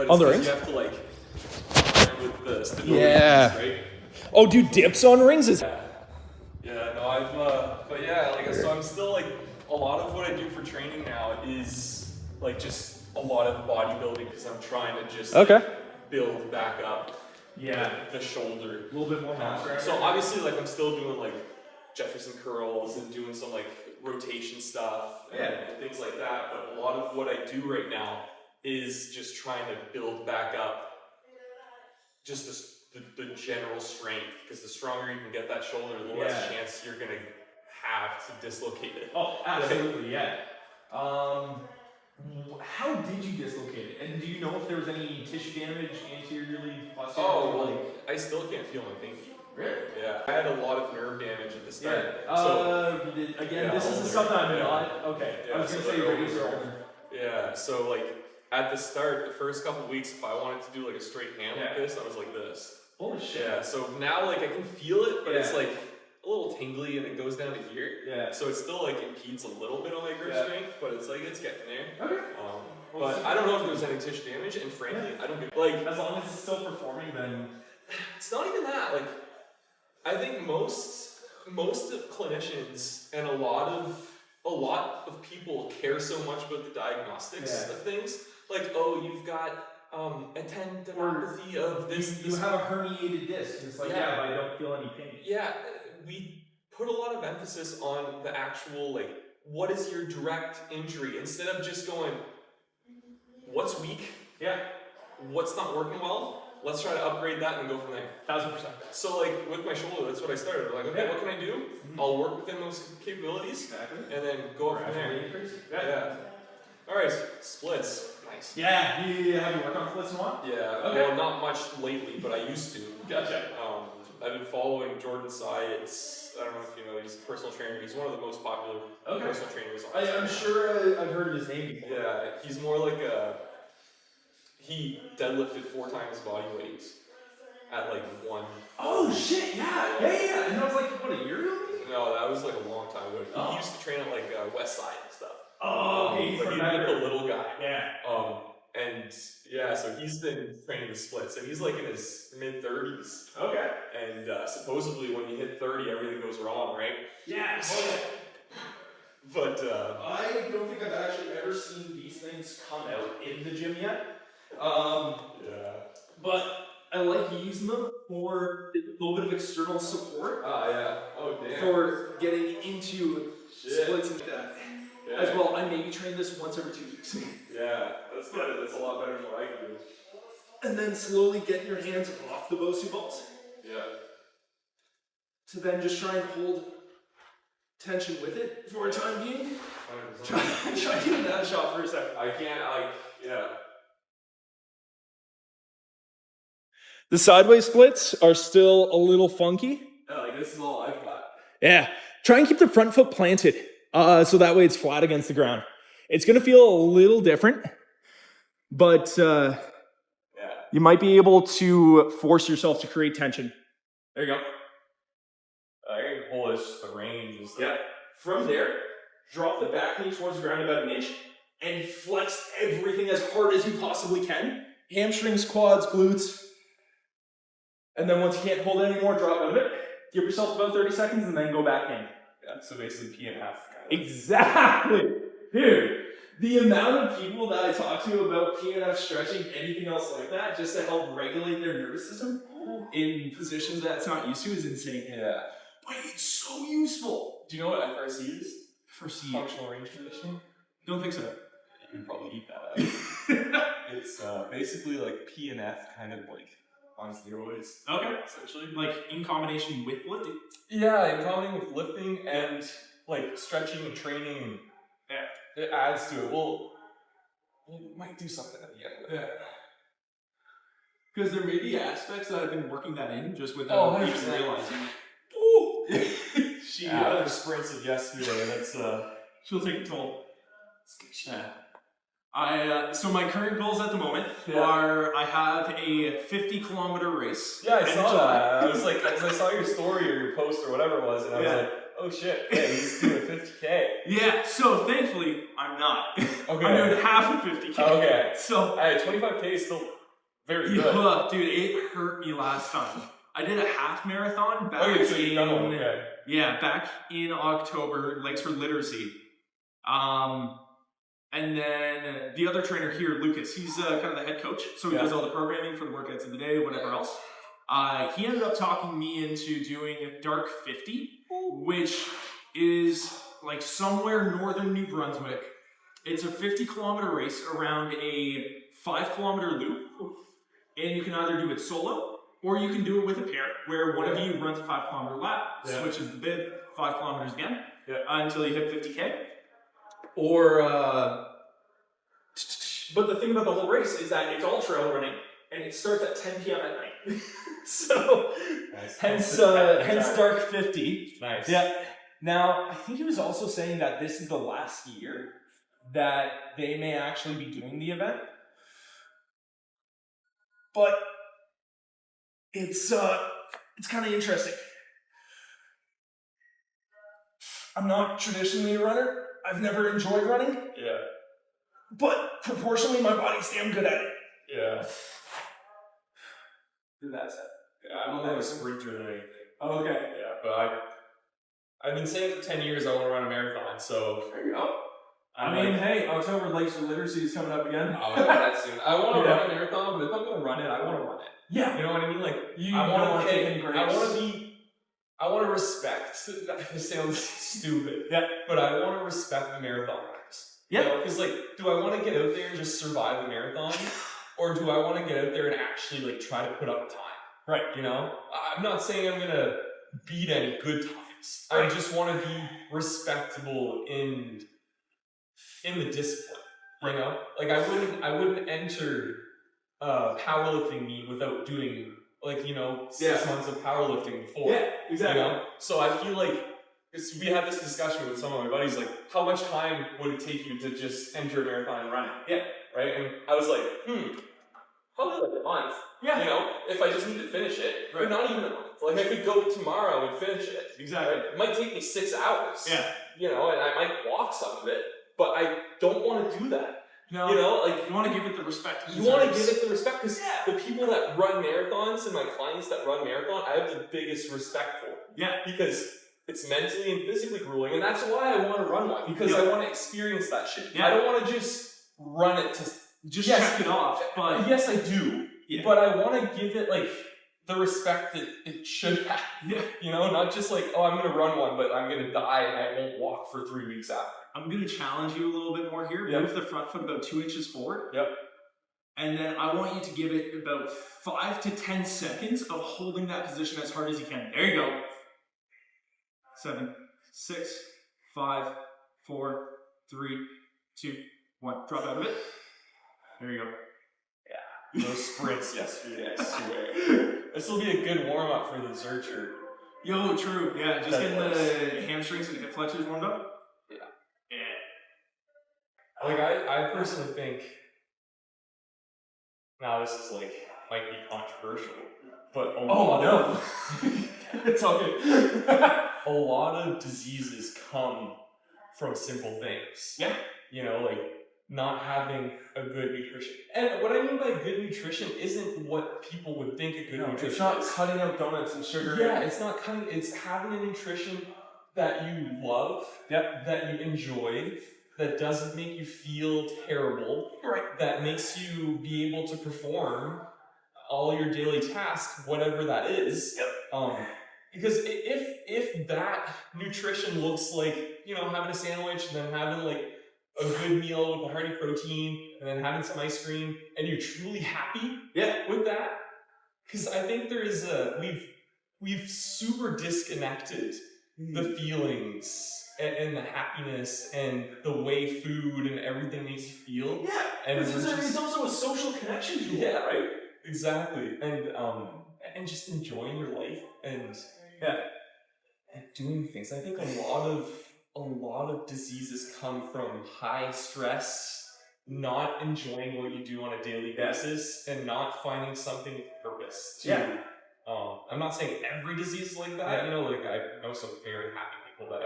But it's because you have to like with the stability piece, right? Oh, do dips on rings? So I'm still like, a lot of what I do for training now is like just a lot of bodybuilding because I'm trying to just build back up the shoulder. A little bit more mass. So obviously like I'm still doing like Jefferson curls and doing some like rotation stuff and things like that. But a lot of what I do right now is just trying to build back up just the general strength, because the stronger you can get that shoulder, the less chance you're gonna have to dislocate it. Oh, absolutely, How did you dislocate it? And do you know if there was any tissue damage anteriorly, posteriorly? I still can't feel my pinky. Really? Yeah. I had a lot of nerve damage at the start. This is the stuff that I'm not. Okay. I was gonna say radius or ulnar. Yeah. So like at the start, the first couple weeks, if I wanted to do like a straight hand like this, I was like this. Holy shit. Yeah. So now like I can feel it, but it's like a little tingly and it goes down to here. Yeah. So it still like impedes a little bit on my grip strength, but it's like it's getting there. Okay. But I don't know if there was any tissue damage, and frankly, I don't give like as long as it's still performing, then it's not even that. Like I think most of clinicians and a lot of people care so much about the diagnostics of things. Like, oh, you've got a tendinopathy of this. You have a herniated disc. It's like, but I don't feel any pain. Yeah, we put a lot of emphasis on the actual, like, what is your direct injury? Instead of just going, what's weak? Yeah. What's not working well? Let's try to upgrade that and go from there. 1000%. So, like, with my shoulder, that's what I started. I'm like, okay, what can I do? I'll work within those capabilities. And then go up from there. Yeah. All right, splits. Nice. Yeah. Have you worked on splits in a while? Yeah. Okay. Well, not much lately, but I used to. Gotcha. I've been following Jordan Syatt's. I don't know if you know, he's a personal trainer. He's one of the most popular personal trainers on I'm sure I've heard of his name before. Yeah, he's more like he deadlifted 4 times body weight at like one. Oh shit! Yeah. And that was like what, a year ago? No, that was like a long time ago. He used to train at like West Side and stuff. Oh, okay. He's like a little guy. Yeah. And yeah, so he's been training the splits, and he's like in his mid-30s. Okay. And supposedly when you hit 30, everything goes wrong, right? Yeah. But I don't think I've actually ever seen these things come out in the gym yet. But I like using them for a little bit of external support. For getting into splits and that. As well, I maybe train this once every 2 weeks. Yeah, that's good. That's a lot better than what I can do. And then slowly get your hands off the Bosu balls. Yeah. To then just try and hold tension with it for a time being. 100%. Try getting that shot for a second. I can't, The sideways splits are still a little funky. This is all I've got. Yeah. Try and keep the front foot planted. So that way it's flat against the ground. It's going to feel a little different, but you might be able to force yourself to create tension. There you go. I can pull this the range and stuff. Yeah. From there, drop the back knee towards the ground about an inch and flex everything as hard as you possibly can. Hamstrings, quads, glutes. And then once you can't hold it anymore, drop out of it. Give yourself about 30 seconds and then go back in. Yeah, so basically PNF kind of. Exactly. Dude, the amount of people that I talk to about PNF stretching, anything else like that, just to help regulate their nervous system in positions that it's not used to is insane. Yeah. But it's so useful. Do you know what FRC is? FRC. Functional range conditioning? Don't think so. You can probably eat that up. It's basically like PNF kind of like on steroids. Okay. Essentially. Like in combination with lifting? Yeah, in combination with lifting and like stretching and training. Yeah. It adds to it. Well, you might do something at the end of it. Yeah. Because there may be aspects that I've been working that in just without even realizing. Ooh! She the sprints of yesterday, that's she'll take a toll. So my current goals at the moment are I have a 50-kilometer race. Yeah, I saw that. I was like, as I saw your story or your post or whatever it was, and I was like, Oh shit. Yeah, he's doing 50K. Yeah, so thankfully, I'm not. Okay. I'm doing half of 50K. Okay. So, 25K is still very good. yeah, dude, it hurt me last time. I did a half marathon back So you've done one, okay. Yeah, back in October, Legs for Literacy. And then the other trainer here, Lucas, he's kind of the head coach, so he does all the programming for the workouts of the day, whatever else. He ended up talking me into doing Dark 50, which is like somewhere northern New Brunswick. It's a 50-kilometer race around a 5-kilometer loop, and you can either do it solo, or you can do it with a pair, where one of you runs a 5-kilometer lap, switches the bib, 5 kilometers again, until you hit 50K. Or, but the thing about the whole race is that it's all trail running, and it starts at 10 p.m. at night. So, hence Dark 50. Nice. Yeah. Now, I think he was also saying that this is the last year that they may actually be doing the event. But it's kind of interesting. I'm not traditionally a runner. I've never enjoyed running. Yeah. But proportionally, my body's damn good at it. Yeah. Do that set. Yeah, I'm more of a sprinter than anything. Oh, okay. Yeah, but I've been saying for 10 years I want to run a marathon, so there you go. Hey, October Legs for Literacy is coming up again. I'll do that soon. I want to run a marathon, but if I'm going to run it, I want to run it. Yeah. You know what I mean? Like, I want to take any breaks. I want to respect. This sounds stupid. Yeah. But I want to respect the marathon runners. Yeah. Because, like, do I want to get out there and just survive the marathon? Or do I want to get out there and actually, like, try to put up time? Right. You know? I'm not saying I'm going to beat any good times. Right. I just want to be respectable in the discipline. You know? Like, I wouldn't enter powerlifting meet without doing, like, 6 months of powerlifting before. Yeah, exactly. You know? So I feel like, we had this discussion with some of my buddies, like, how much time would it take you to just enter a marathon and run it? Yeah. Right? And I was like, probably like a month. Yeah. You know, if I just need to finish it. Right. Or not even a month. Like, I could go tomorrow and finish it. Exactly. Right? It might take me 6 hours. Yeah. And I might walk some of it. But I don't want to do that. No. You want to give it the respect. You want to give it the respect, because the people that run marathons and my clients that run marathon, I have the biggest respect for. Yeah. Because it's mentally and physically grueling, and that's why I want to run one, because I want to experience that shit. Yeah. I don't want to just run it to just check it off. But yes, I do. Yeah. But I want to give it like the respect that it should have. Yeah. Not just like, oh, I'm going to run one, but I'm going to die and I won't walk for 3 weeks after. I'm going to challenge you a little bit more here. Move the front foot about 2 inches forward. Yep. And then I want you to give it about 5 to 10 seconds of holding that position as hard as you can. There you go. 7, 6, 5, 4, 3, 2, 1. Drop out of it. There you go. Yeah. Those sprints yesterday, I swear. This will be a good warm-up for the Zercher. Yo, true. Yeah, just getting the hamstrings and hip flexors warmed up. Yeah. Like, I personally think, now this is like, might be controversial, but it's all good. A lot of diseases come from simple things. Yeah. Like not having a good nutrition. And what I mean by good nutrition isn't what people would think a good nutrition is. It's not cutting out donuts and sugar. Yeah, it's not cutting, it's having a nutrition that you love, that you enjoy, that doesn't make you feel terrible, right? That makes you be able to perform all your daily tasks, whatever that is. Because if that nutrition looks like, having a sandwich and then having like a good meal with a hearty protein and then having some ice cream, and you're truly happy with that, because I think there is we've super disconnected the feelings and the happiness and the way food and everything makes you feel. Yeah, and it's also a social connection to it. Yeah, right. Exactly. And just enjoying your life and doing things. I think a lot of diseases come from high stress, not enjoying what you do on a daily basis, and not finding something with purpose. I'm not saying every disease is like that. Like I know some very happy people people that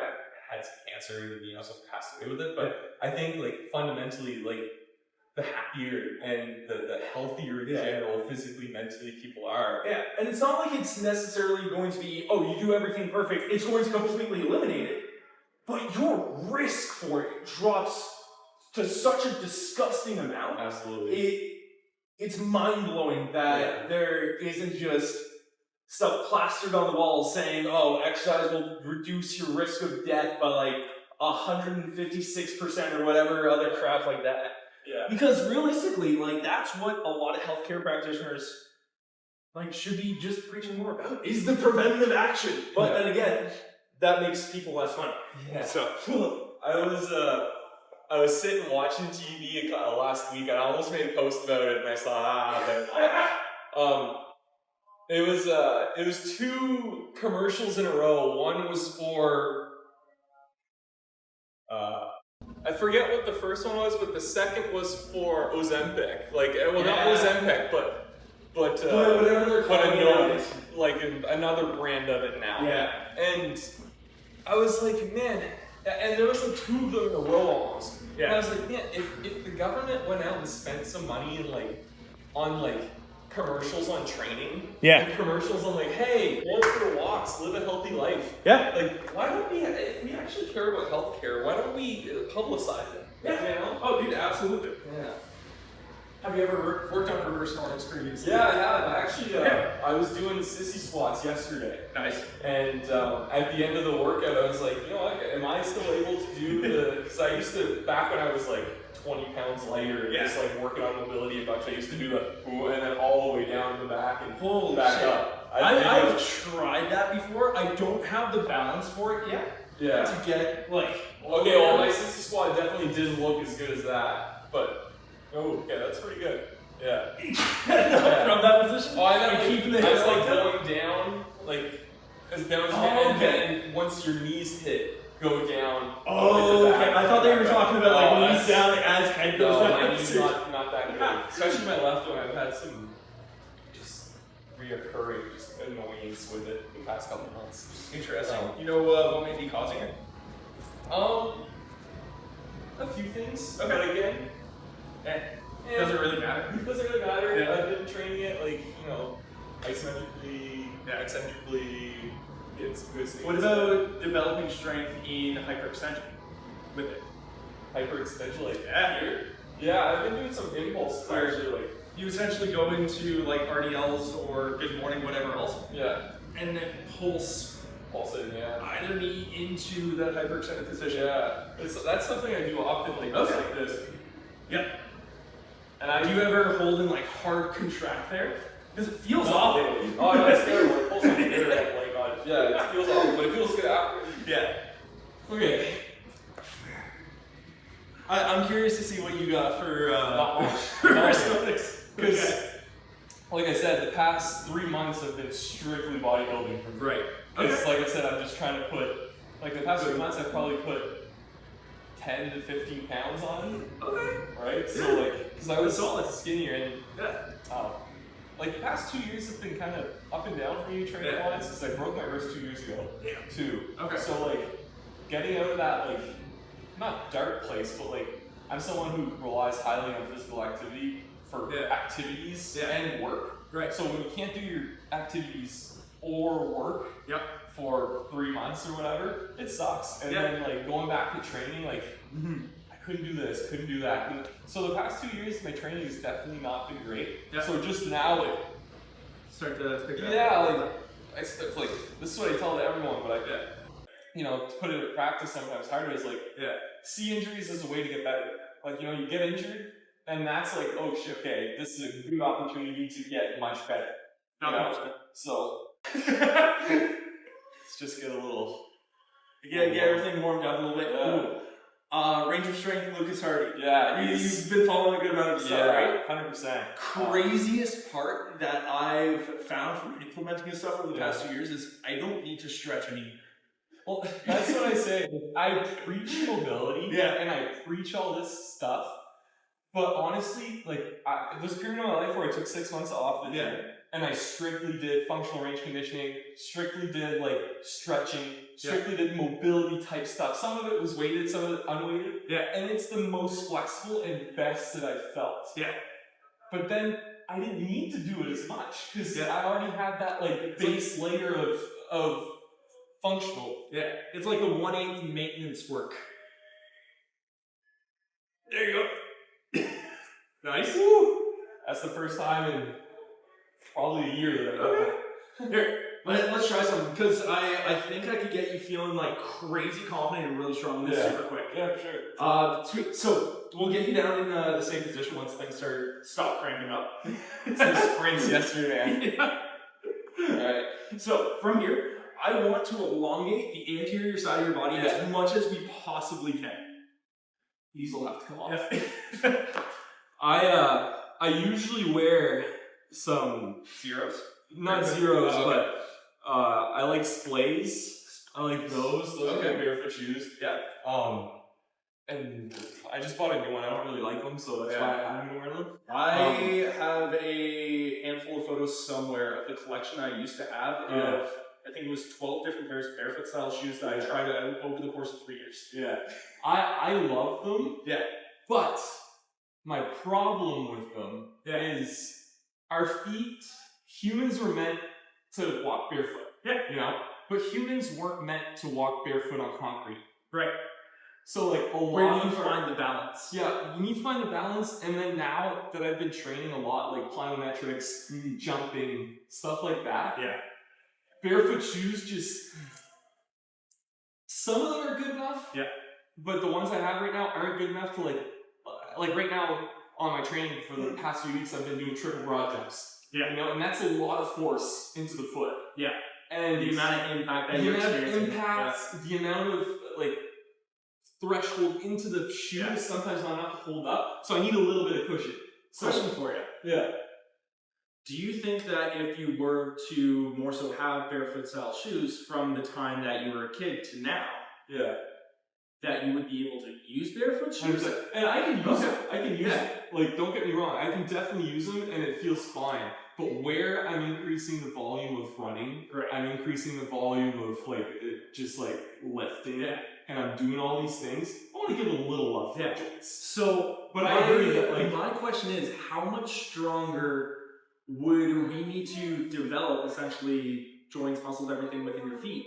had some cancer, you know, so passed away with it. But I think like fundamentally, like the happier and the healthier in general, physically, mentally people are. Yeah, and it's not like it's necessarily going to be, oh, you do everything perfect, it's going to completely eliminate it. But your risk for it drops to such a disgusting amount. Absolutely. It's mind-blowing that there isn't just stuff plastered on the walls saying, oh, exercise will reduce your risk of death by like 156% or whatever other crap like that. Yeah. Because realistically, like that's what a lot of healthcare practitioners like should be just preaching more about is the preventative action. But then again, that makes people less money. Yeah. So I was sitting watching TV last week, and I almost made a post about it, and I saw it was 2 commercials in a row. One was for I forget what the first one was, but the second was for Ozempic. Like, well, not Ozempic, but whatever they're calling it, like another brand of it now. Yeah. And I was like, man, and there was like 2 of them in a row almost. Yeah. And I was like, man, if the government went out and spent some money in on commercials on training, and commercials on like, hey, go for walks, live a healthy life. Yeah. Like, why don't we? If we actually care about healthcare, why don't we publicize it? Yeah. You know? Oh, dude, absolutely. Yeah. Have you ever worked on reverse snortings previously? Yeah, I have. Actually, I was doing sissy squats yesterday. Nice. And at the end of the workout, I was like, you know what, am I still able to do because I used to, back when I was like 20 pounds lighter, just like working on mobility a bunch, I used to do the and then all the way down to the back and back up. I've tried that before. I don't have the balance for it yet. Yeah. To get like. Okay, well, my sissy squat definitely didn't look as good as that, but. Oh, okay, that's pretty good. Yeah. From that position? Oh, I meant keeping the hips hips like going down, like as down as and then once your knees hit, go down. Oh, okay. I thought they were talking about like knees down like, as head goes down. My knees not that good. Especially my left one, I've had some just reoccurring just annoyance with it the past couple months. Interesting. You know what may be causing it? A few things. Okay. But again. Doesn't really matter. Doesn't really matter. Yeah. I've been training it like, you know, isometrically, eccentrically, get some good things. What about developing strength in hyperextension with it? Hyperextension, like here? Yeah, I've been doing some impulse actually, like you essentially go into like RDLs or good morning, whatever else. Yeah. And then pulse it, either knee into that hyperextended position. Yeah. That's something I do often, like just like this. Yep. And do you ever hold and like hard contract there? Because it feels awful. Oh no, it's terrible. It pulls on the air, oh my god. Yeah, it feels awful, but it feels good after. Yeah. Okay. I'm curious to see what you got for not much. Because, like I said, the past 3 months have been strictly bodybuilding. Right. Because, like I said, I'm just trying to put, like the past 3 months, I've probably put 10 to 15 pounds on. Okay. Right? So, like, because I was skinnier and, like, the past 2 years have been kind of up and down for me training-wise, because I broke my wrist 2 years ago, too. Okay. So, like, getting out of that, like, not dark place, but, like, I'm someone who relies highly on physical activity for activities and work. Right. So when you can't do your activities or work for 3 months or whatever, it sucks. And then like going back to training, like I couldn't do this, couldn't do that. And so the past 2 years, my training has definitely not been great. So just now, like start to pick up. Like this is what I tell to everyone, but you know, to put it in practice sometimes harder is like see injuries as a way to get better. Like, you know, you get injured, and that's like, oh shit, okay, this is a good opportunity to get much better. You know? So let's just get a little. Get everything warmed up a little bit. Range of strength, Lucas Hardy. Yeah, you've been following a good amount of stuff, right? 100%. Craziest part that I've found from implementing this stuff over the past 2 years is I don't need to stretch any. Well, that's what I say. I preach mobility, and I preach all this stuff, But honestly, like, there's a period of my life where I took 6 months off the gym, and I strictly did functional range conditioning, strictly did like stretching, strictly did mobility type stuff. Some of it was weighted, some of it unweighted. Yeah. And it's the most flexible and best that I felt. Yeah. But then I didn't need to do it as much because I already had that like base layer of functional. Yeah. It's like a 1/8 maintenance work. There you go. Nice. Woo. That's the first time in probably a year that I got that. Here, let's try something, because I think I could get you feeling like crazy confident and really strong with this super quick. Yeah, for sure. Sweet. So we'll get you down in the same position once things stop cramping up. It's the sprints yesterday, man. Alright. So from here, I want to elongate the anterior side of your body as much as we possibly can. These will have to come off. I usually wear some zeros. Not zeros, but I like splays. I like those. Those are my barefoot shoes. Yeah. And I just bought a new one. I don't really like them, so that's why I'm gonna wear them. I have a handful of photos somewhere of the collection I used to have of, I think it was 12 different pairs of barefoot style shoes that I tried out over the course of 3 years. Yeah. I love them. Yeah. But my problem with them is our feet, humans were meant to walk barefoot. Yeah. You know? But humans weren't meant to walk barefoot on concrete. Right. So like where do you find the balance? Yeah, you need to find the balance, and then now that I've been training a lot, like plyometrics, jumping, stuff like that. Yeah. Barefoot shoes just, some of them are good enough. Yeah. But the ones I have right now aren't good enough to like right now on my training for the past few weeks, I've been doing triple broad jumps. Yeah. You know, and that's a lot of force into the foot. Yeah. And the amount of impact that you're experiencing. The amount of like threshold into the shoe is sometimes not enough to hold up. So I need a little bit of cushion. Question for you. Yeah. Do you think that if you were to more so have barefoot style shoes from the time that you were a kid to now, that you would be able to use barefoot shoes? 100%. And I can use it. I can use it. Like, don't get me wrong. I can definitely use them, and it feels fine. But where I'm increasing the volume of running, I'm increasing the volume of like just like lifting, and I'm doing all these things. I want to give a little love to the joints. So, but I agree that like my question is, how much stronger would we need to develop essentially joints, muscles, everything within your feet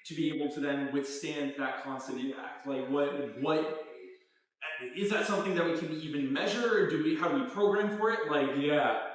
to be able to then withstand that constant impact? Like what is that something that we can even measure, or how do we program for it? Like,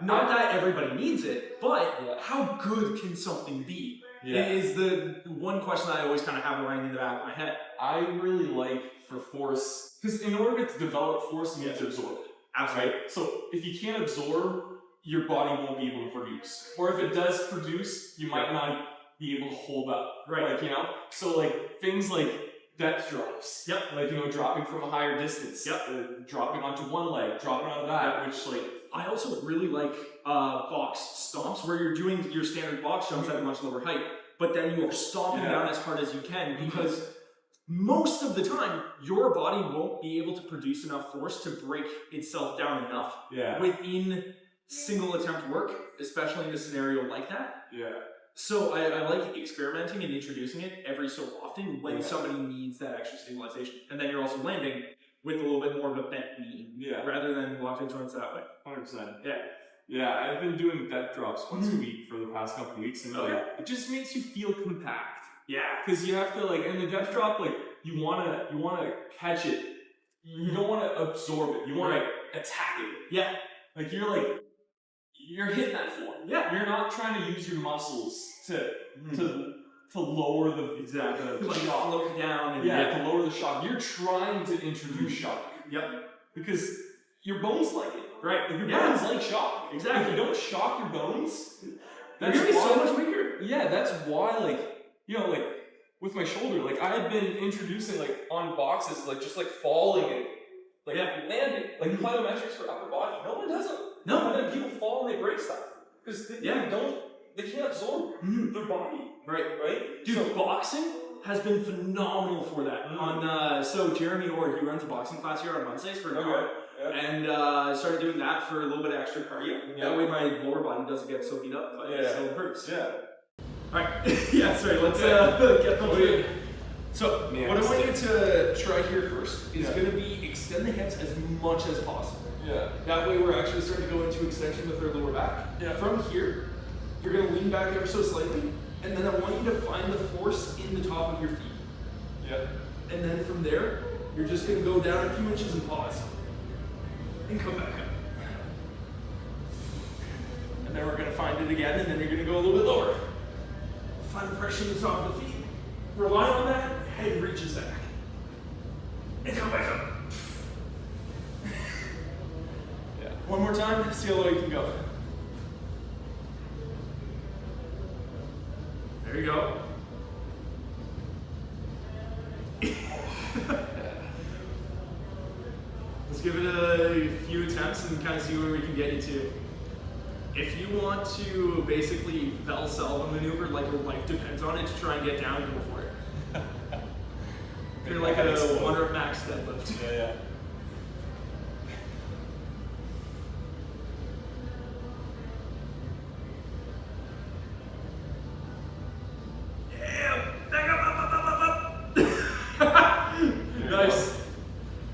not that everybody needs it, but how good can something be? Is the one question that I always kind of have running in the back of my head. I really like for force, because in order to develop force, you need to absorb it. Absolutely. Right? So if you can't absorb, your body won't be able to produce. Or if it does produce, you might not be able to hold up. Right. Like, you know? So like things like depth drops. Yep. Like, you know, dropping from a higher distance. Yep. Dropping onto one leg, dropping onto that, which like... I also really like box stomps, where you're doing your standard box jumps at a much lower height, but then you are stomping down as hard as you can, because most of the time, your body won't be able to produce enough force to break itself down enough within single attempt work, especially in a scenario like that. Yeah. So I like experimenting and introducing it every so often when somebody needs that extra stabilization. And then you're also landing with a little bit more of a bent knee, rather than walking joints that way. 100%. Yeah. Yeah, I've been doing depth drops once a week for the past couple of weeks, and like, it just makes you feel compact. Yeah. Because you have to like, in the depth drop, like you wanna catch it. You don't want to absorb it. You want to attack it. Yeah. Like you're hitting that floor. Yeah. You're not trying to use your muscles to lower the shock. Float down. And to lower the shock. You're trying to introduce shock. Yep. Because your bones like it. Right. Your bones like shock. Exactly. If you don't shock your bones, that's going to be so much weaker. Yeah, that's why, like, you know, like, with my shoulder, like, I had been introducing, like, on boxes, like, just, like, falling and, like, landing. Like, plyometrics for upper body. No one does them. No. And then people fall and they break stuff. Because they can't absorb their body. Right? Dude, boxing has been phenomenal for that. So Jeremy Orr, he runs a boxing class here on Wednesdays for an hour. And I started doing that for a little bit of extra cardio. That way my lower body doesn't get so beat up, but it still improves. Alright, sorry, let's get on to it. So, what I want you to try here first is going to be extend the hips as much as possible. That way we're actually starting to go into extension with our lower back. From here, you're going to lean back ever so slightly, and then I want you to find the force in the top of your feet. And then from there, you're just going to go down a few inches and pause. And come back up. And then we're going to find it again, and then you're going to go a little bit lower. Find the pressure in the top of the feet. Rely on that, head reaches back. And come back up. One more time, see how low you can go. There you go. Let's give it a few attempts and kind of see where we can get you to. If you want to basically Valsalva maneuver like your life depends on it to try and get down, go for it. You're like a 1 rep max deadlift. Back up. Nice.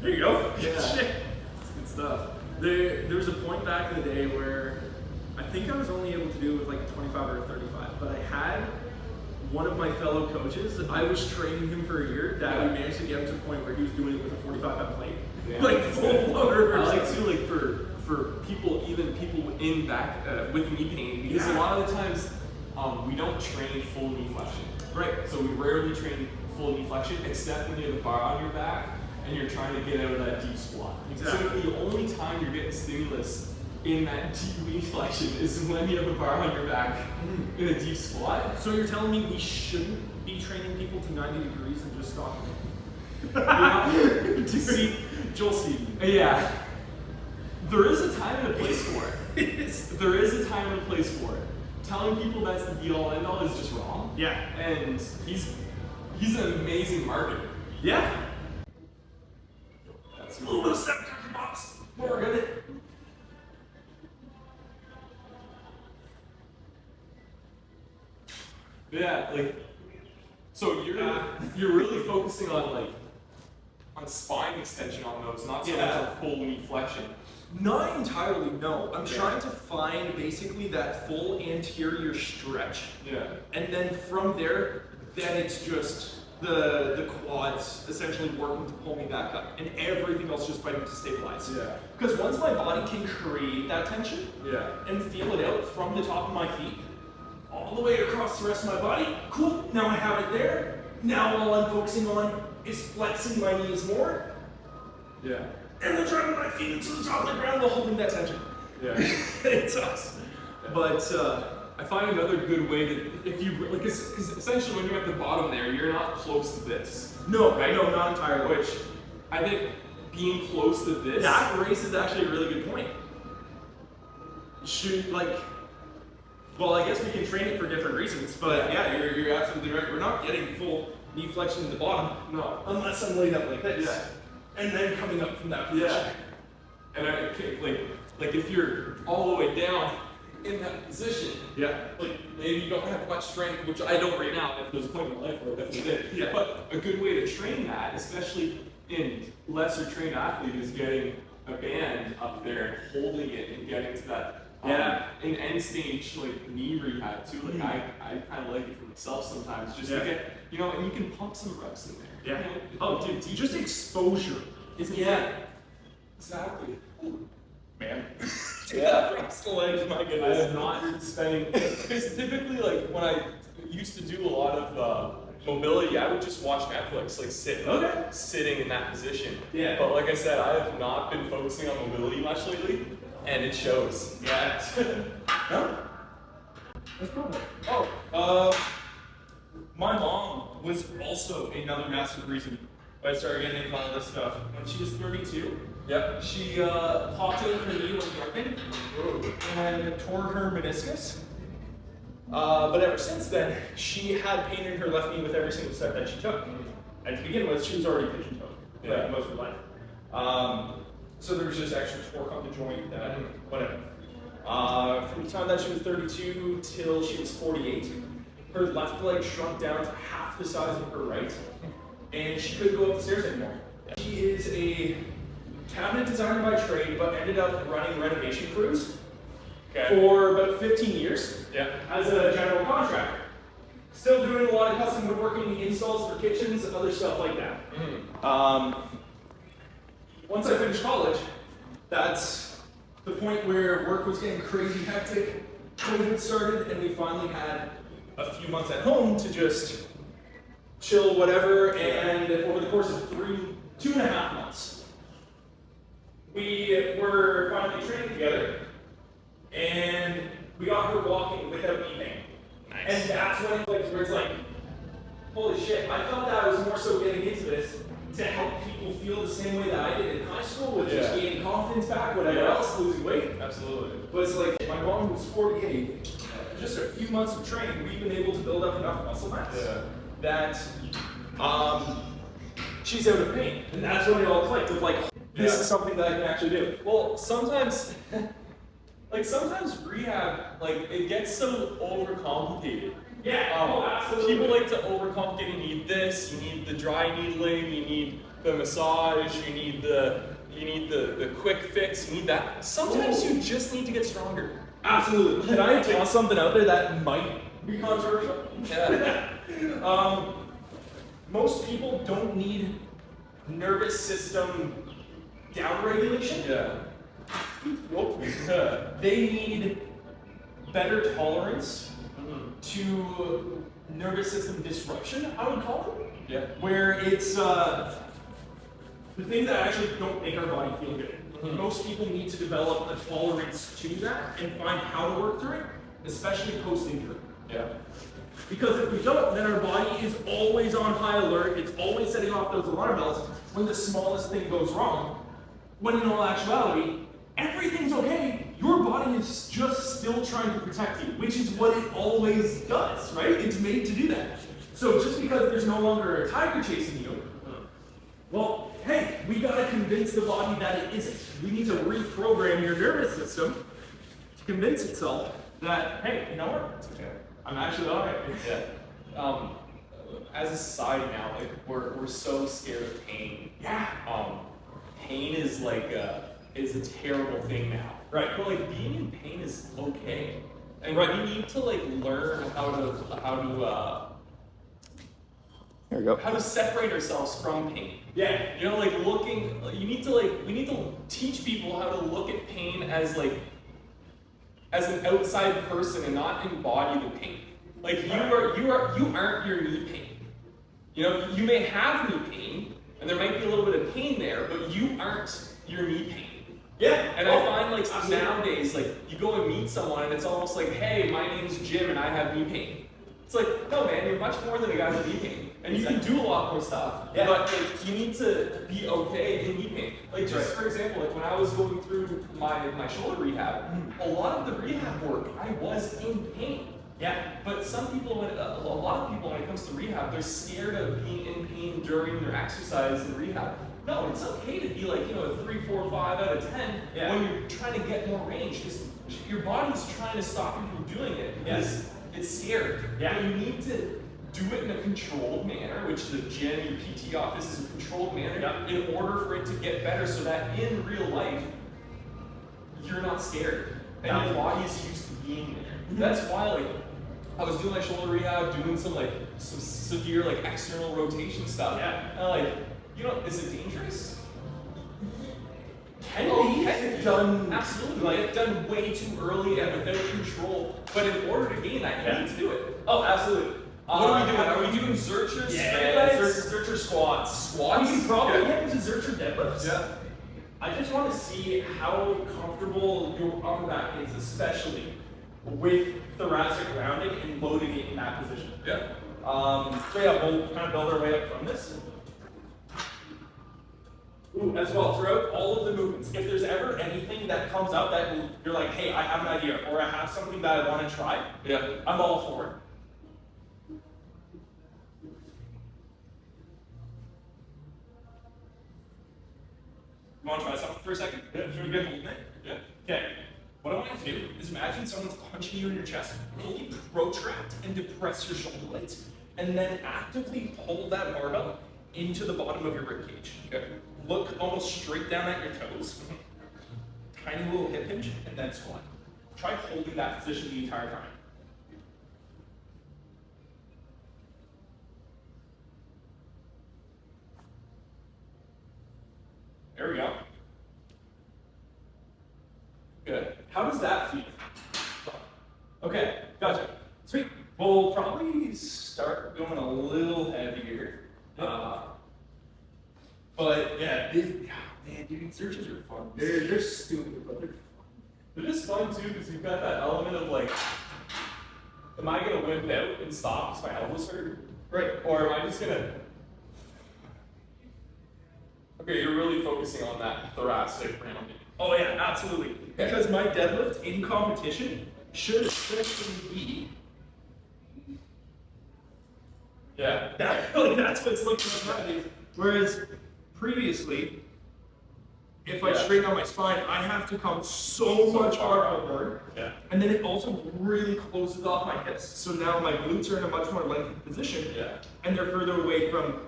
There you go. Shit. That's good stuff. There was a point back in the day where I think I was only able to do it with like a 25 or a 35, but I had one of my fellow coaches, I was training him for a year, that we managed to get him to the point where he was doing it with a 45 pound plate. Like full blown reverse. I like too, like for people, even people in back with knee pain, because a lot of the times we don't train full knee flexion. Right. So we rarely train full knee flexion, except when you have a bar on your back and you're trying to get out of that deep squat. Exactly. So the only time you're getting stimulus in that deep knee flexion is when you have a bar on your back in a deep squat. So you're telling me we shouldn't be training people to 90 degrees and just stop? See, Joel Steven. Yeah. There is a time and a place for it. There is a time and a place for it. Telling people that's the be all end all is just wrong. Yeah. And he's an amazing marketer. Yeah. That's a little bit of step box. We're good. Yeah, like, so you're really focusing on spine extension on those, not so much on full knee flexion. Not entirely, no. I'm trying to find basically that full anterior stretch. Yeah. And then from there, then it's just the quads essentially working to pull me back up, and everything else just fighting to stabilize. Yeah. Because once my body can create that tension and feel it out from the top of my feet, all the way across the rest of my body, cool, now I have it there. Now all I'm focusing on is flexing my knees more. Yeah. And then driving my feet into the top of the ground while holding that tension. Yeah. It sucks. Yeah. But I find another good way to, if you, because essentially when you're at the bottom there, you're not close to this. No, right? No, not entirely. Which, I think being close to this. That race is actually a really good point. Well, I guess we can train it for different reasons, but you're absolutely right. We're not getting full knee flexion in the bottom. No. Unless I'm laid up like this. Yeah. And then coming up from that position. Yeah. And I think, like if you're all the way down in that position, like maybe you don't have much strength, which I don't right now. If there's a point in my life where I definitely did. Yeah. But a good way to train that, especially in lesser trained athlete, is getting a band up there and holding it and getting to that. In end stage knee rehab too. I kind of like it for myself sometimes, just to get and you can pump some reps in there. Yeah. Oh, dude, just exposure. Exactly. Ooh. Man. Across the legs, my goodness. I'm not spending, because typically when I used to do a lot of mobility, I would just watch Netflix, sitting in that position. Yeah. But like I said, I have not been focusing on mobility much lately, and it shows. Yeah. No? That's cool. My mom was also another massive reason why I started getting into all this stuff. When she was 32, she popped out her knee when working and tore her meniscus. But ever since then, she had pain in her left knee with every single step that she took. And to begin with, she was already pigeon-toed most of her life. So there was just extra torque on the joint that, whatever. From the time that she was 32 till she was 48, her left leg shrunk down to half the size of her right, and she couldn't go up the stairs anymore. She is a cabinet designer by trade, but ended up running renovation crews for about 15 years as a general contractor. Still doing a lot of custom woodworking installs for kitchens and other stuff like that. Once I finished college, that's the point where work was getting crazy hectic. COVID started, and we finally had a few months at home to just chill, whatever. And over the course of 2.5 months, we were finally training together, and we got her walking without knee pain. Nice. And that's when where it's like, holy shit, I thought that I was more so getting into this to help people feel the same way that I did in high school, with just gaining confidence back, whatever else, losing weight. Absolutely. But it's like, my mom who's 48, just a few months of training, we've been able to build up enough muscle mass that she's out of pain. And that's when it all clicked of like, this is something that I can actually do. Well, sometimes, sometimes rehab, it gets so overcomplicated. Absolutely. People like to overcomplicate. You need this, you need the dry needling, you need the massage, you need the quick fix, you need that. Sometimes you just need to get stronger. Absolutely. Can I toss something out there that might be controversial? Most people don't need nervous system downregulation. They need better tolerance to nervous system disruption, I would call it. Where it's the things that actually don't make our body feel good. Most people need to develop a tolerance to that and find how to work through it, especially post-injury. Because if we don't, then our body is always on high alert, it's always setting off those alarm bells when the smallest thing goes wrong, when in all actuality, everything's okay. Your body is just still trying to protect you, which is what it always does, right? It's made to do that. So just because there's no longer a tiger chasing you, well, hey, we gotta convince the body that it isn't. We need to reprogram your nervous system to convince itself that, hey, you know what? It's okay. I'm actually alright. As a society now, we're so scared of pain. Pain is is a terrible thing now. Right. But being in pain is okay. And we need to learn how to separate ourselves from pain. You know, we need to teach people how to look at pain as an outside person and not embody the pain. You aren't your knee pain. You know, you may have knee pain, and there might be a little bit of pain there, but you aren't your knee pain. And I find nowadays, you go and meet someone and it's almost like, hey, my name's Jim and I have knee pain. It's like, no man, you're much more than a guy with knee pain. And you can do a lot more stuff. But you need to be okay in knee pain. For example, when I was going through my shoulder rehab, a lot of the rehab work, I was in pain. But some people, a lot of people, when it comes to rehab, they're scared of being in pain during their exercise in rehab. No, it's okay to be a 3, 4, 5 out of 10 when you're trying to get more range, because your body's trying to stop you from doing it because it's scared. But you need to do it in a controlled manner, which the gym, your PT office is a controlled manner in order for it to get better, so that in real life, you're not scared and your body's used to being there. That's why I was doing my shoulder rehab, doing some severe external rotation stuff. And is it dangerous? Can be if done absolutely. If done way too early and without control. But in order to gain that, you need to do it. Oh, absolutely. What are we doing? Are we doing Zercher? Zercher squats. You can probably get into Zercher deadlifts. I just want to see how comfortable your upper back is, especially with thoracic rounding and loading it in that position. So we'll kind of build our way up from this. Ooh, as well, throughout all of the movements, if there's ever anything that comes up that you're like, hey, I have an idea, or I have something that I want to try, I'm all for it. want to try something for a second? Yeah, Should we get holding it? Yeah. Okay. What I want you to do is imagine someone's punching you in your chest, fully protract and depress your shoulder blades, and then actively pull that barbell into the bottom of your rib cage. Okay. Look almost straight down at your toes. Tiny little hip hinge, and then squat. Try holding that position the entire time. There we go. Good. How does that feel? Okay, gotcha. Sweet. We'll probably start going a little heavier. But yeah, man, dude, searches are fun. They're stupid, but they're fun. They're just fun too because you've got that element of like, am I gonna wimp out and stop because my elbows hurt? Right. Or am I just gonna? Okay, you're really focusing on that thoracic rounding. Oh yeah, absolutely. Okay. Because my deadlift in competition should essentially be that's what it's looking like nowadays. Whereas previously, if I straighten out my spine, I have to come so much far forward. Yeah. And then it also really closes off my hips. So now my glutes are in a much more lengthened position. Yeah. And they're further away from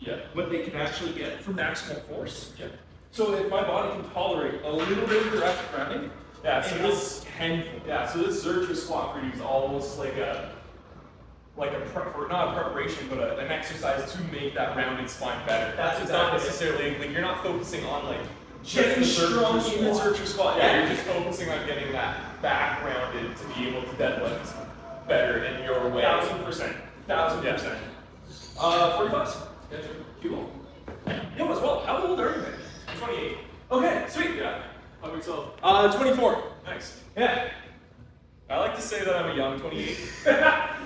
Yeah. what they can actually get from maximal force. Yeah. So if my body can tolerate a little bit of thoracic rounding, Yeah. So it this. is tenfold. Yeah. So this Zercher squat for you is almost like a not a preparation, but an exercise to make that rounded spine better. That's it's not exactly necessarily like you're not focusing on like Getting just the strong Zercher in the squat. Zercher squat. Yeah, you're just focusing on getting that back rounded to be able to deadlift better in your way. 1000%. 1000%. 45s? Yeah, sure. Cool. You as well. How old are you, man? I'm 28. Okay, sweet. Yeah. How about yourself? 24. Nice. Yeah. I like to say that I'm a young 28.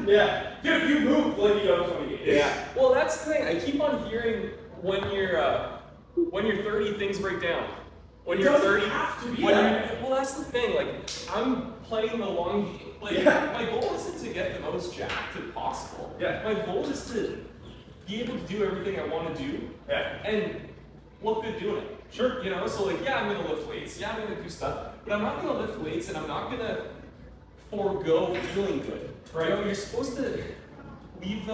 Yeah. Dude, you move like a young 28. Yeah. Well, that's the thing. I keep on hearing when you're 30, things break down. When you're 30, have to be when that. well, that's the thing. Like, I'm playing the long game. Like, my goal isn't to get the most jacked as possible. Yeah. My goal is to be able to do everything I want to do. Yeah. And look good doing it. Sure. You know, so like, yeah, I'm gonna lift weights. Yeah, I'm gonna do stuff. But I'm not gonna lift weights, and I'm not gonna forego feeling good. Right? You know, you're supposed to leave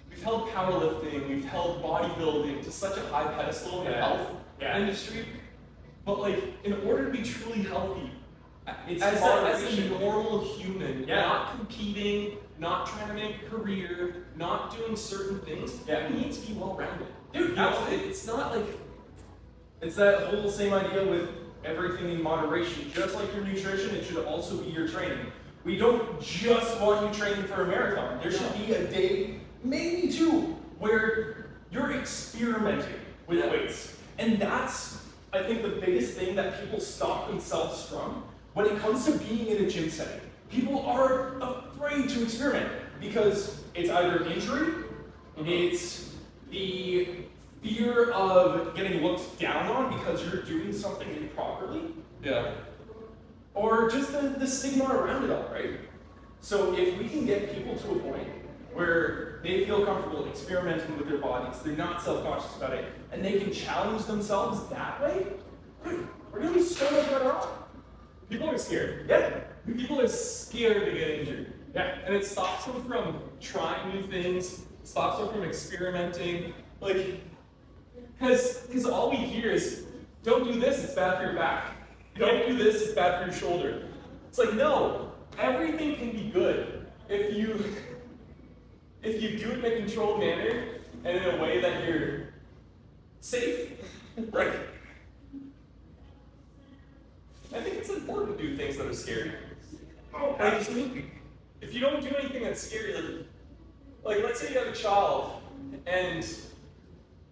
we've held powerlifting, we've held bodybuilding to such a high pedestal in the health industry. But like, in order to be truly healthy, It's as hard a normal human, Yeah. not competing, not trying to make a career, not doing certain things, Yeah. you need to be well-rounded. Dude, You know, absolutely. it's not like, It's that whole same idea with everything in moderation. Just like your nutrition, it should also be your training. We don't just want you training for a marathon. There should be a day, maybe two, where you're experimenting with weights. And that's, I think, the biggest thing that people stop themselves from when it comes to being in a gym setting. People are afraid to experiment because it's either injury, it's the fear of getting looked down on because you're doing something improperly, or just the stigma around it all, right? So if we can get people to a point where they feel comfortable experimenting with their bodies, they're not self-conscious about it, and they can challenge themselves that way, dude, we're gonna be so much better off. people are scared. Yeah. People are scared to get injured. Yeah. And it stops them from trying new things, stops them from experimenting. Like, because all we hear is, don't do this, it's bad for your back. Don't do this, it's bad for your shoulder. It's like, no, everything can be good if you do it in a controlled manner and in a way that you're safe, right? I think it's important to do things that are scary. Oh, Like, absolutely. if you don't do anything that's scary, like let's say you have a child and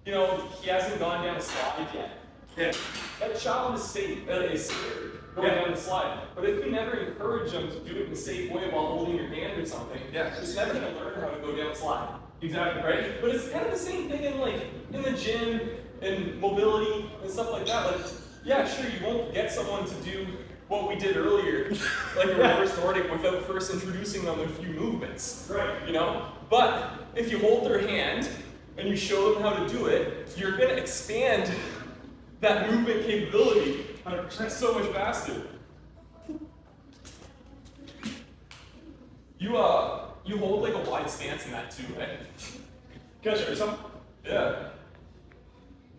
you know he hasn't gone down a slide yet. Yeah. That child is safe, is scared going down the slide. But if you never encourage them to do it in a safe way while holding your hand or something, it's never gonna learn how to go down a slide. Exactly. Right? But it's kind of the same thing in the gym and mobility and stuff like that. Like, yeah, sure, you won't get someone to do what we did earlier, like a reverse Nordic, without first introducing them a few movements. Right. You know? But if you hold their hand and you show them how to do it, you're gonna expand that movement capability 100% so much faster. You hold like a wide stance in that too, right? Can I show you something? Yeah.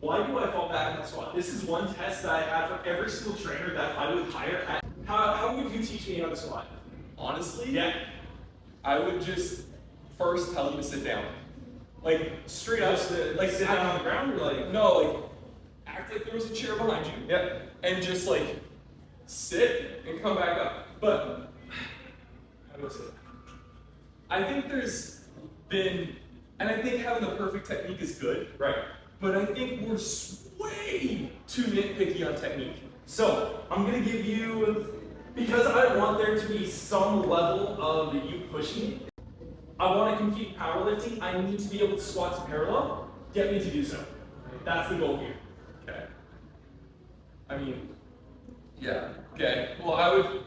Why do I fall back in the squat? This is one test that I have for every single trainer that I would hire. How would you teach me how to squat? Honestly, Yeah. I would just first tell you to sit down. Like straight up, Like sit down on the ground or like? No, like act like there was a chair behind you. Yeah. And just like sit and come back up. But how do I say that? I think there's been, and I think having the perfect technique is good. Right. But I think we're way too nitpicky on technique. So I'm gonna give you, because I want there to be some level of you pushing. I want to compete powerlifting. I need to be able to squat to parallel. Get me to do so. That's the goal here. Okay. I mean, yeah. Okay. Well, I would.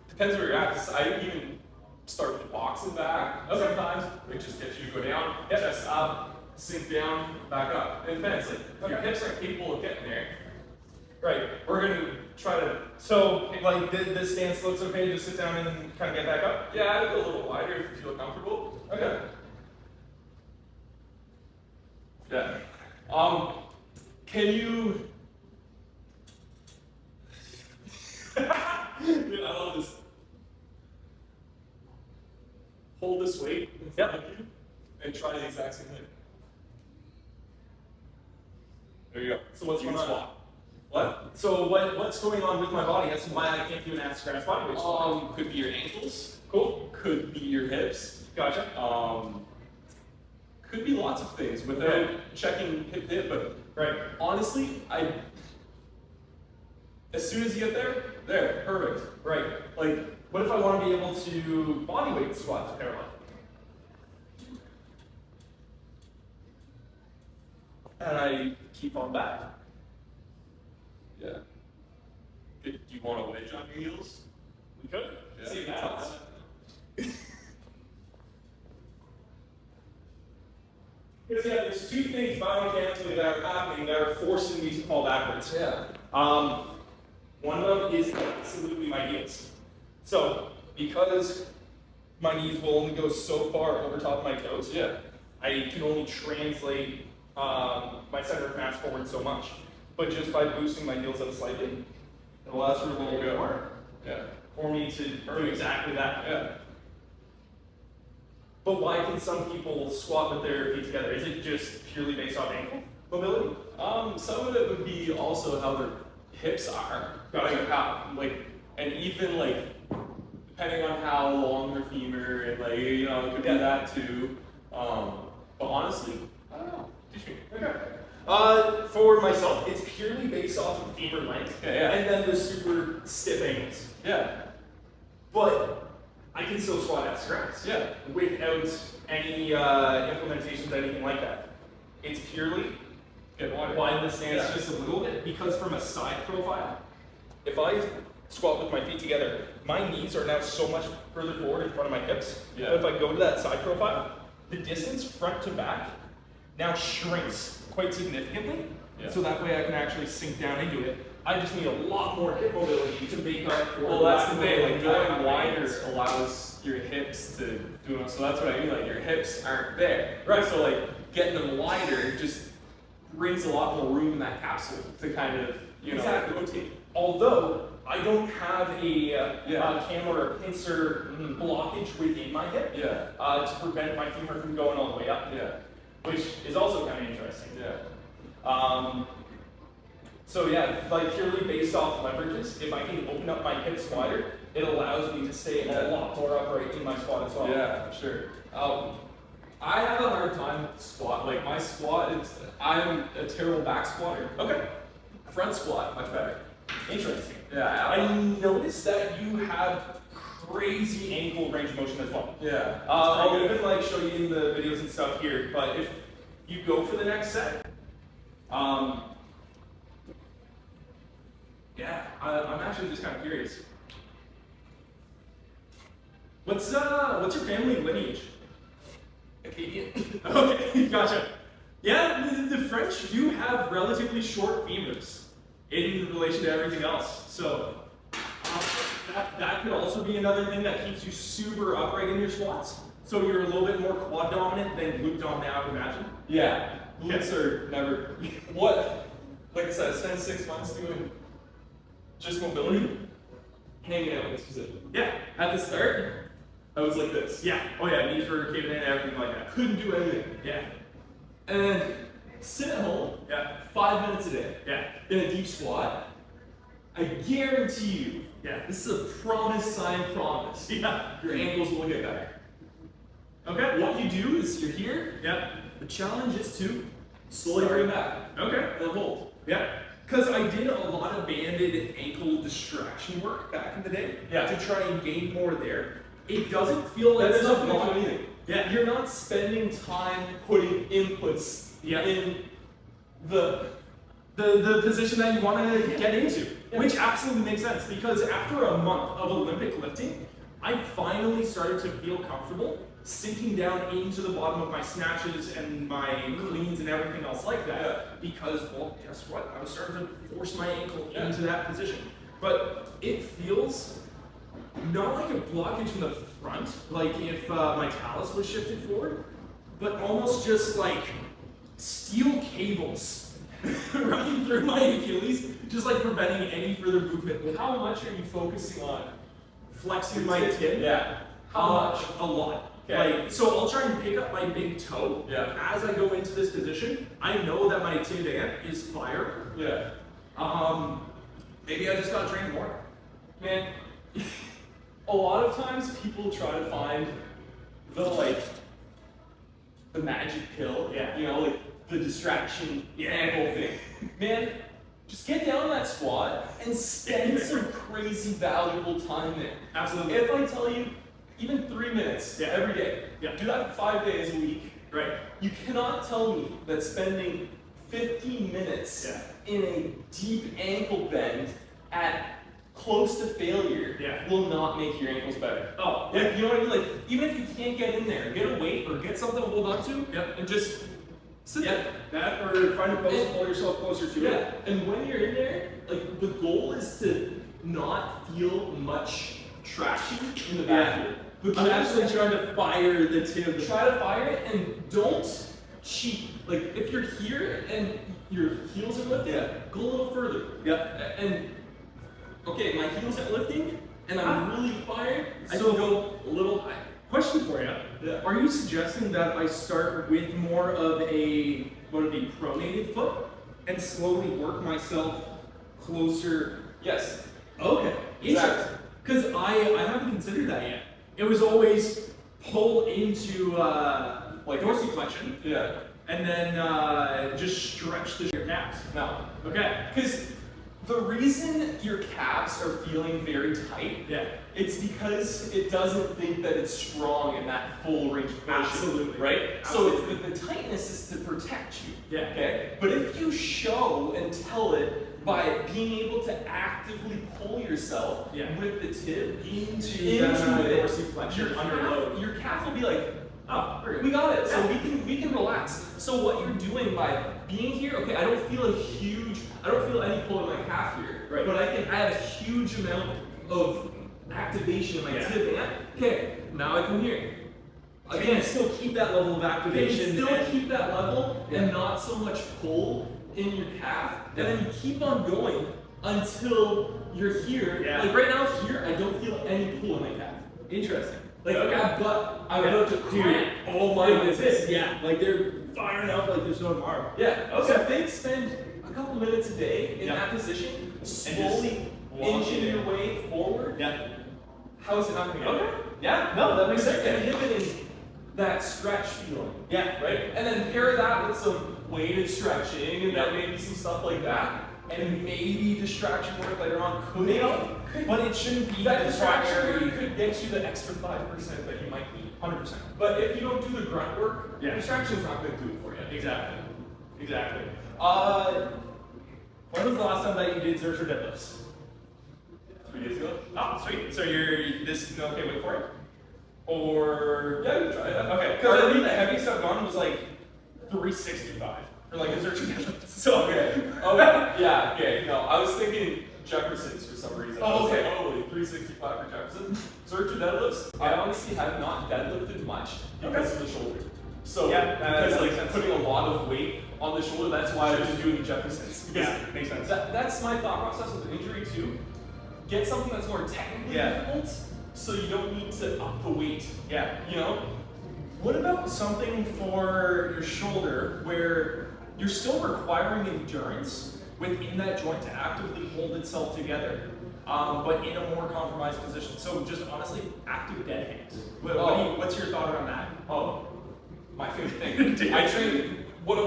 Depends where you're at. 'Cause I even start with boxing back sometimes. It just gets you to go down, chest up, sink down, back up. It depends. Like if your hips aren't capable of getting there, Right. we're gonna try to. So like this stance looks okay. Just sit down and kind of get back up. Yeah, I'd go a little wider if you feel comfortable. Okay. Yeah. Can you? Dude, I love this. Hold this weight in front of you and try the exact same thing. There you go. So what's You going can on? squat. What? So what's going on with my body? That's why I can't do an ass grass body weight squat. Could be your ankles. Cool. Could be your hips. Gotcha. Could be lots of things without checking hip to hip, but Right. honestly, as soon as you get there, perfect. Right. Like, What if I want to be able to body weight squat to parallel? And I keep on back. yeah. Do you want a wedge on your heels? We could. Yeah. See if that helps. Because yeah, there's two things biomechanically that are happening that are forcing me to fall backwards. Yeah. One of them is absolutely my heels. So, because my knees will only go so far over top of my toes, Yeah. I can only translate my center of mass forward so much. But just by boosting my heels up slightly, it allows for a little bit more Yeah. for me to do exactly that. Yeah. But why can some people squat with their feet together? Is it just purely based off ankle mobility? Some of it would be also how their hips are. Gotcha. Like how, and even depending on how long their femur and it could be that too. But honestly, I don't know. Teach me. Okay. For myself, it's purely based off of femur length Yeah. and then the super stiff ankles. Yeah. But I can still squat ass grass Yeah. without any implementations, anything like that. It's purely Get wider. widen the stance Yeah. just a little bit, because from a side profile, if I squat with my feet together, my knees are now so much further forward in front of my hips. Yeah. But if I go to that side profile, the distance front to back now shrinks quite significantly. Yeah. So that way I can actually sink down into it. I just need a lot more hip mobility to make up for Well, that's the lack thing. of Like mobility. going wider allows your hips to do it. So that's what I mean. Like your hips aren't there, right? So getting them wider just brings a lot more room in that capsule to kind of Exactly. rotate. Although I don't have a Yeah. cam or a pincer blockage within my hip Yeah. to prevent my femur from going all the way up, Yeah. which is also kind of interesting. Yeah. So yeah, purely based off leverages, if I can open up my hips wider, it allows me to stay a lot more upright in my squat as well. Yeah, for sure. I have a hard time with squat. Like my squat is, I'm a terrible back squatter. Okay. Front squat, much better. Interesting. Yeah. I noticed that you have crazy ankle range of motion as well. Yeah. I'll even show you in the videos and stuff here, but if you go for the next set, yeah, I'm actually just kind of curious. What's your family lineage? Acadian. Okay, gotcha. Yeah, the French do have relatively short femurs in relation to everything else. So that could also be another thing that keeps you super upright in your squats. So you're a little bit more quad dominant than glute dominant, I would imagine. Yeah, glutes are never. What? Like I said, I spent 6 months doing just mobility, hanging out in this position. Yeah. At the start, I was like this. Yeah. Oh yeah, knees were caving in, everything like that. Couldn't do anything. Yeah. And then sit at home. Yeah. 5 minutes a day. Yeah. In a deep squat. I guarantee you. Yeah. This is a promise sign promise. Yeah. Your ankles will get better. Okay. What you do is you're here. Yeah. The challenge is to slowly bring back. Okay. And hold. Yeah. Because I did a lot of banded ankle distraction work back in the day. Yeah. To try and gain more there. It doesn't feel like That's there's not a going lot. to do anything. Yeah. You're not spending time putting inputs in the position that you want to get into, Yeah. which absolutely makes sense because after a month of Olympic lifting, I finally started to feel comfortable sinking down into the bottom of my snatches and my cleans and everything else like that. Yeah. Because, well, guess what? I was starting to force my ankle Yeah. into that position. But it feels not like a blockage in the front, like if my talus was shifted forward, but almost just like steel cables running through my Achilles, just like preventing any further movement. How much are you focusing on? Flexing my tib. Yeah. How much? A lot. Okay. Like, so I'll try and pick up my big toe. Yeah. As I go into this position, I know that my tib ant is fire. Yeah. Maybe I just gotta train more. Man, a lot of times people try to find the magic pill. Yeah. You know, like the distraction ankle thing. Man, just get down that squat and spend some crazy valuable time there. Absolutely. If I tell you, even 3 minutes every day, do that for 5 days a week. Right. You cannot tell me that spending 15 minutes in a deep ankle bend at close to failure will not make your ankles better. Oh, Like, you know what I mean? Like, even if you can't get in there, get a weight or get something to hold on to, and just sit there. That or find a post, pull yourself closer to it. And when you're in there, like, the goal is to not feel much traction in the back here. I'm actually trying to fire the tib. Try to fire it and don't cheat. Like, if you're here and your heels are lifting, go a little further. And okay, my heels are lifting and I'm really fired, so go a little higher. Question for you. Yeah. Are you suggesting that I start with more of a pronated foot and slowly work myself closer? Yes. Okay. Exactly. Because I haven't considered that yet. It was always pull into like dorsiflexion and then just stretch the calves. No. Okay. Because the reason your calves are feeling very tight, it's because it doesn't think that it's strong in that full range of motion. Absolutely. Right? Absolutely. So the tightness is to protect you. Yeah. Okay? But if you show and tell it by being able to actively pull yourself with the tib into that it, dorsiflexion under load. your calf will be like, oh, we got it. So we can relax. So what you're doing by being here, okay, I don't feel any pull in my calf here, but I have a huge amount of activation in my tib ant. Okay, now I come here. Again, still keep that level of activation. Keep that level and not so much pull in your calf, and then you keep on going until you're here. Like right now here, I don't feel any pull in my calf. Interesting. Like I'm about to cramp all my business. Like they're firing up like there's no tomorrow. So think spend a couple minutes a day in that position, slowly inching your way forward. How is it not going to Okay. No, that makes sense. Inhibiting that stretch feeling. Right? And then pair that with some weighted stretching and then maybe some stuff like that. And maybe distraction work later on could But it shouldn't be that the distraction primary. work could get you the extra 5% that you might need. 100%. But if you don't do the grunt work, distraction's not going to do it for you. Exactly. When was the last time that you did Zercher deadlifts? 3 days ago. Oh, sweet. So this is okay, wait for it. Or Yeah, you try that. okay, because I think the heaviest I've gone was like 365 or like exertion deadlifts. So Okay. Oh yeah. Okay. No, I was thinking Jefferson's for some reason. Oh, okay. I was like, 365 for Jefferson. Search deadlifts. I honestly have not deadlifted much because of the shoulder. So Yeah, because that like makes sense. putting a lot of weight on the shoulder, that's why I've been doing the Jeffersons. Because makes sense. that's my thought process with injury too. Get something that's more technically difficult, so you don't need to up the weight. Yeah. You know. What about something for your shoulder where you're still requiring endurance within that joint to actively hold itself together, but in a more compromised position? So just honestly, active dead hangs. What's your thought on that? Oh, my favorite thing. I train. What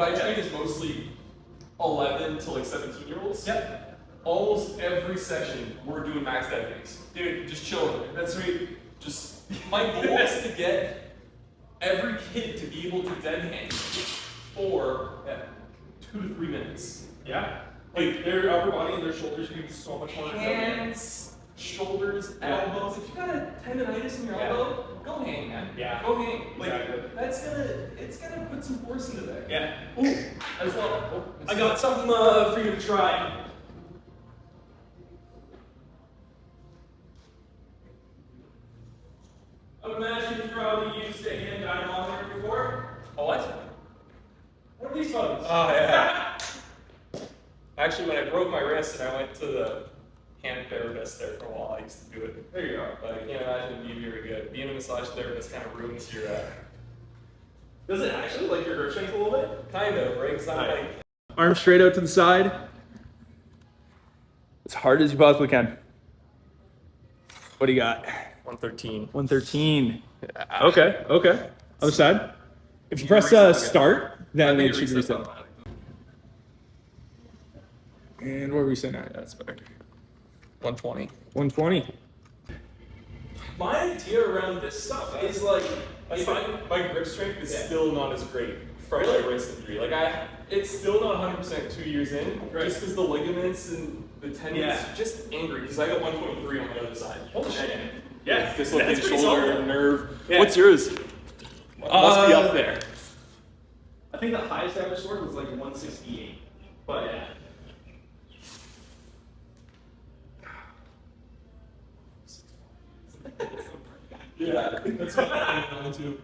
I train is mostly 11 to like 17-year-olds. Yep. Almost every session we're doing max dead hangs. Dude, just chilling. That's sweet. Just my goal is to get every kid to be able to dead hang for 2 to 3 minutes. Yeah. Like their upper body and their shoulders can be so much more Hands, shoulders, elbows. If you got a tendonitis in your elbow, go hang, man. Yeah. Go hang. Like Exactly. it's gonna put some force into there. Yeah. Ooh, as well. I got something for you to try. I would imagine you've probably used a hand dynamometer before. A what? What are these photos? Oh yeah. Actually, when I broke my wrist and I went to the hand therapist there for a while, I used to do it. There you go. But I can't imagine it being very good. Being a massage therapist kind of ruins your, Does it actually like your grip strength a little bit? kind of, right? It's not like, Arms straight out to the side. As hard as you possibly can. What do you got? 113. 113. Okay. Other side. If you press start, then it should reset. And where are we sitting at? That's better. 120. 120. My idea around this stuff is like, if My grip strength is Yeah. still not as great from my wrist injury. Like it's still not 100% 2 years in, just because the ligaments and the tendons just angry. Because I got 123 on the other side. Holy shit. Yeah, dislocated That's pretty shoulder, solid. nerve. Yeah. What's yours? Must be up there. I think the highest I ever scored was like 168. But yeah. Yeah, that's what I want to.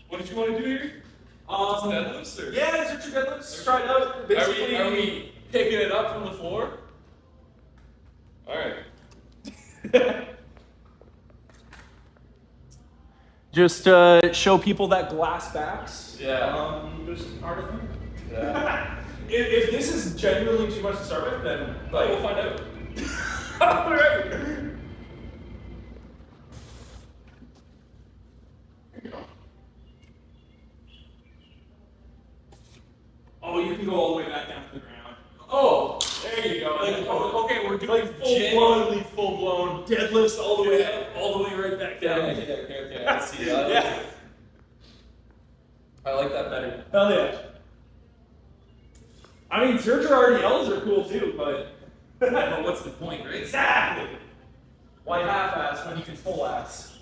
What did you want to do here? Deadlifts or? Yeah, it's your deadlifts. Try it out. Basically, Are we picking it up from the floor? All right. just show people that glass backs. Yeah. There's part of them. Yeah. If this is genuinely too much to start with, then We'll find out. All right. Oh, you can go all the way back down to the ground. Oh, There you go. like, okay, we're doing Like genuinely full-blown. Deadlifts all the way up, all the way right back down. Okay. I see that. Yeah. I like that better. Hell yeah. I mean, search RDLs are cool too, but But what's the point, right? exactly. Why half-ass when you can full-ass?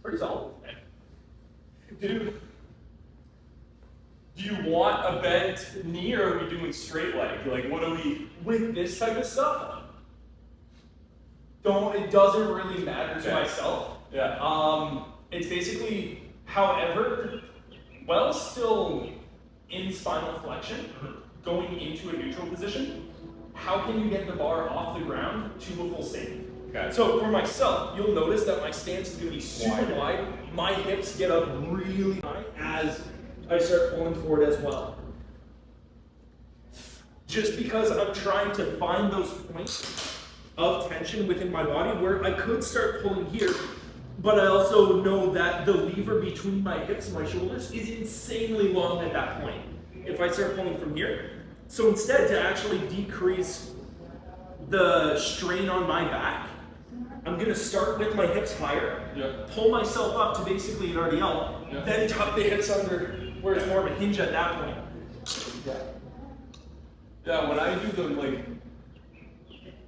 Pretty solid. Dude, do you want a bent knee or are we doing straight leg? Like, what are we? With this type of stuff, it doesn't really matter to Okay. myself. Yeah. It's basically, however, while still in spinal flexion, going into a neutral position, how can you get the bar off the ground to a full state? Okay. So for myself, you'll notice that my stance is going to be super wide. My hips get up really high as I start pulling forward as well. Just because I'm trying to find those points of tension within my body where I could start pulling here, but I also know that the lever between my hips and my shoulders is insanely long at that point if I start pulling from here. So instead, to actually decrease the strain on my back, I'm gonna start with my hips higher, pull myself up to basically an RDL, then tuck the hips under where it's more of a hinge at that point. Yeah, when I do them, like,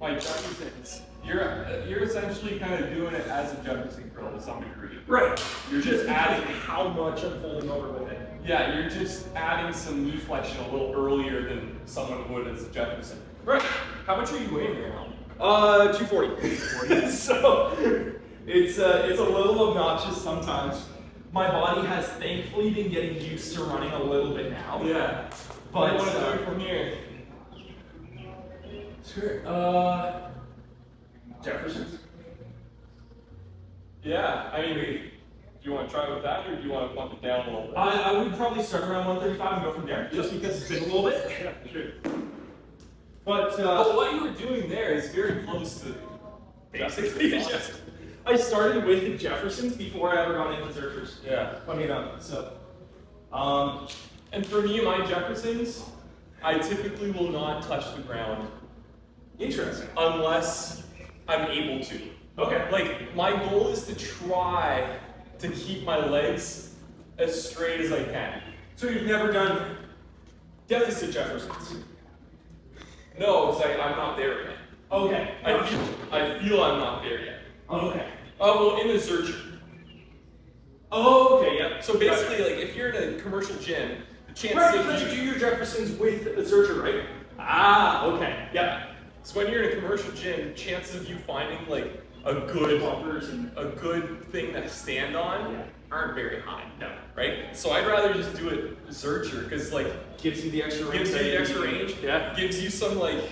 my Jeffersons, you're essentially kind of doing it as a Jefferson curl to some degree. Right. You're just adding, how much I'm folding over with it. yeah, you're just adding some knee flexion a little earlier than someone would as a Jefferson. Right. How much are you weighing right now? 240. So it's a little obnoxious sometimes. My body has thankfully been getting used to running a little bit now. Yeah. But I want to do it from here. Sure. Jefferson's. Yeah, I mean, do you want to try with that, or do you want to bump it down a little bit? I would probably start around 135 and go from there, just because it's been a little bit. Yeah, sure. But What you were doing there is very close to basically, I started with the Jeffersons before I ever got into Zerchers. Yeah. Funny enough. So, And for me and my Jeffersons, I typically will not touch the ground interesting. unless I'm able to. Okay. Like, my goal is to try to keep my legs as straight as I can. So you've never done deficit Jeffersons? No, because I'm not there yet. Okay. I feel I'm not there yet. Okay. Oh, well, in the Zercher. Oh, okay, yep. So basically, like, if you're in a commercial gym, the chances Right, of because you you do your Jeffersons with a Zercher, right? Ah, okay. Yep. So when you're in a commercial gym, chances of you finding like a good Bumpers and a good thing to stand on Yeah. aren't very high. No. Right? So I'd rather just do it Zercher because like Gives you the extra range. gives you the extra range, Yeah. gives you some like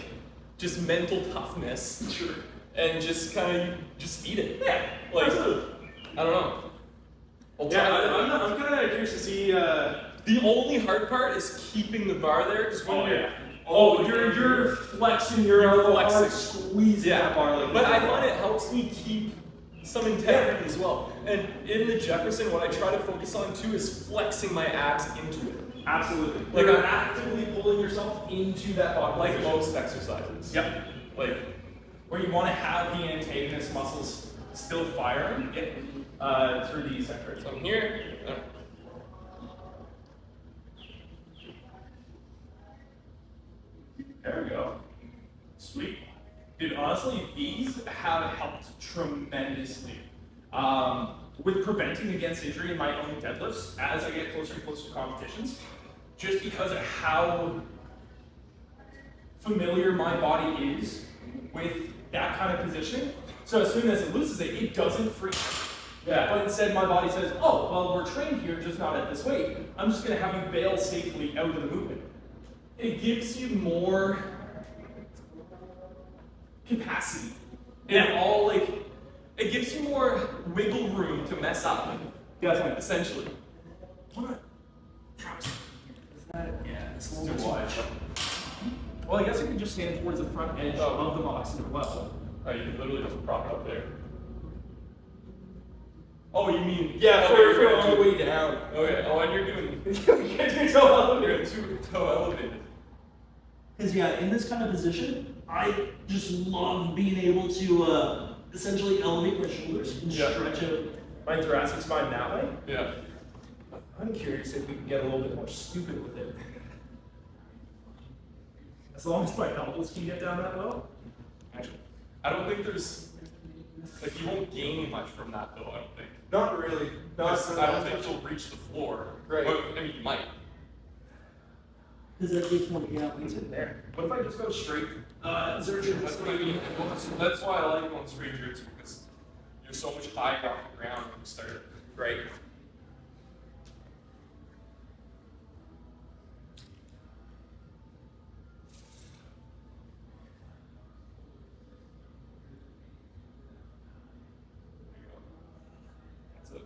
just mental toughness Sure. and just kind of just eat it. Yeah. Like absolutely. I don't know. I'll Yeah, try it. I'm kind of curious to see. The only hard part is keeping the bar there because when you're You're flexing your elbow hard, squeezing that bar like but I that. find it helps me keep some integrity as well. And in the Jefferson, what I try to focus on too is flexing my abs into it, Absolutely. Like You're I'm- actively pulling yourself into that body like position. most exercises. Yep. Like Where you want to have the antagonist muscles still firing through the eccentric. so I'm here. There we go. Sweet. Dude, honestly, these have helped tremendously with preventing against injury in my own deadlifts as I get closer and closer to competitions, just because of how familiar my body is with that kind of position. So as soon as it loses it, it doesn't freak. Yeah. But instead my body says, oh, well, we're trained here, just not at this weight. I'm just gonna have you bail safely out of the movement. It gives you more capacity. Yeah. And all like it gives you more wiggle room to mess up. Definitely. Essentially. What? Yeah, it's a Too little wide. Well, I guess you could just stand towards the front edge of the box as well. Oh, you can literally just prop it up there. Oh, you mean Yeah, oh, for you're on the way down. Okay. Oh, and you're doing You can't do so you're two toe elevated. Because yeah, in this kind of position, I just love being able to essentially elevate my shoulders and Yeah. stretch out. my thoracic spine that way. Yeah. I'm curious if we can get a little bit more stupid with it. As long as my elbows can get down that low. Actually, I don't think there's like you won't gain much from that though. I don't think. Not really. I don't think you'll reach the floor. Right. Well, I mean, you might. Because that takes more gap. It's in there. What if I just go straight? Zercher, That's what I mean. That's why I like going straight through too, because you're so much higher off the ground when you start. Right. That's it.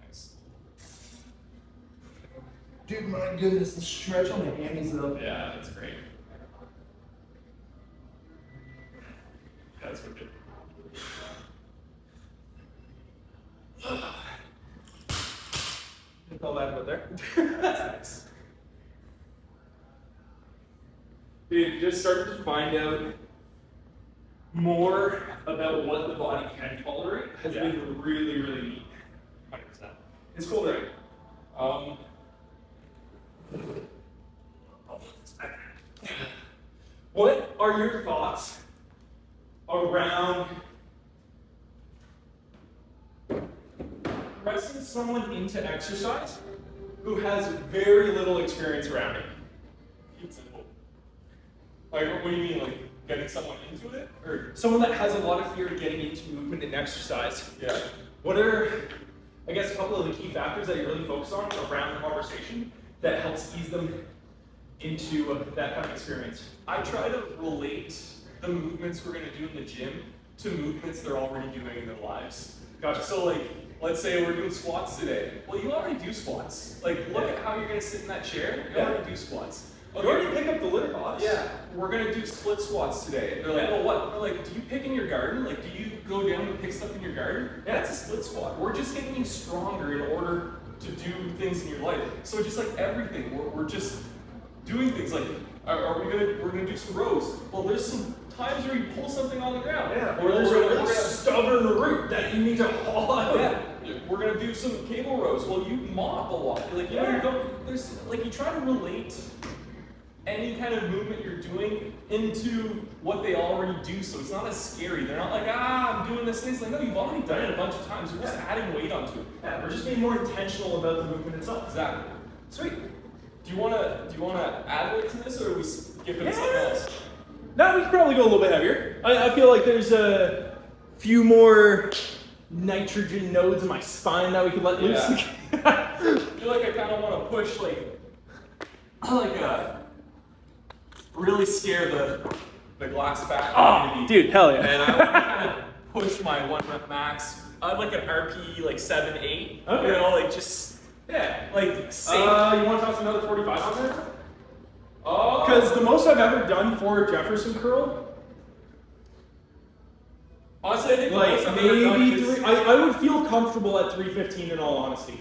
Nice. Dude, my goodness, the stretch on the hammies though. Yeah, that's great. That's wicked. Think all that about there. That's nice. Dude, just starting to find out more about what the body can tolerate has Yeah. been really, really neat. 100%. It's cool there. What are your thoughts around pressing someone into exercise who has very little experience around it? Keep it simple. Like, what do you mean, like getting someone into it, or Someone that has a lot of fear of getting into movement and exercise. yeah? What are, I guess, a couple of the key factors that you really focus on around the conversation that helps ease them into that kind of experience? I try to relate the movements we're gonna do in the gym to movements they're already doing in their lives. Gotcha. So like, let's say we're doing squats today. Well, you already do squats. Like, look at how you're gonna sit in that chair. You already do squats. You already pick up the litter box. Yeah, we're gonna do split squats today. They're like, oh, what? We're like, do you pick in your garden? Like, do you go down and pick stuff in your garden? Yeah, it's a split squat. We're just getting you stronger in order to do things in your life. So just like everything, we're just doing things. Like, we're gonna do some rows. Well, there's some times where you pull something on the ground. Yeah, Or there's a we're really gonna stubborn root that you need to haul out. yeah, we're gonna do some cable rows. Well, you mop a lot. Like, you know, you go, there's like, you try to relate any kind of movement you're doing into what they already do, so it's not as scary. They're not like, I'm doing this thing. It's like, no, you've already done it a bunch of times. We're just adding weight onto it. Yeah, we're just being more intentional about the movement itself. Exactly. Sweet. Do you wanna add weight to this, or are we skipping to something else? No, we could probably go a little bit heavier. I feel like there's a few more nitrogen nodes in my spine that we could let loose. I feel like I kind of want to push, really scare the glass back. Oh, dude, hell yeah. And I want to kind of push my 1 rep max. I'd like an RP like 7, 8. Okay. You know, like just like safe. You want to toss another 45 on there? Because the most I've ever done for Jefferson curl, Honestly, I think the like most I've ever done maybe is- three. I would feel comfortable at 315 in all honesty.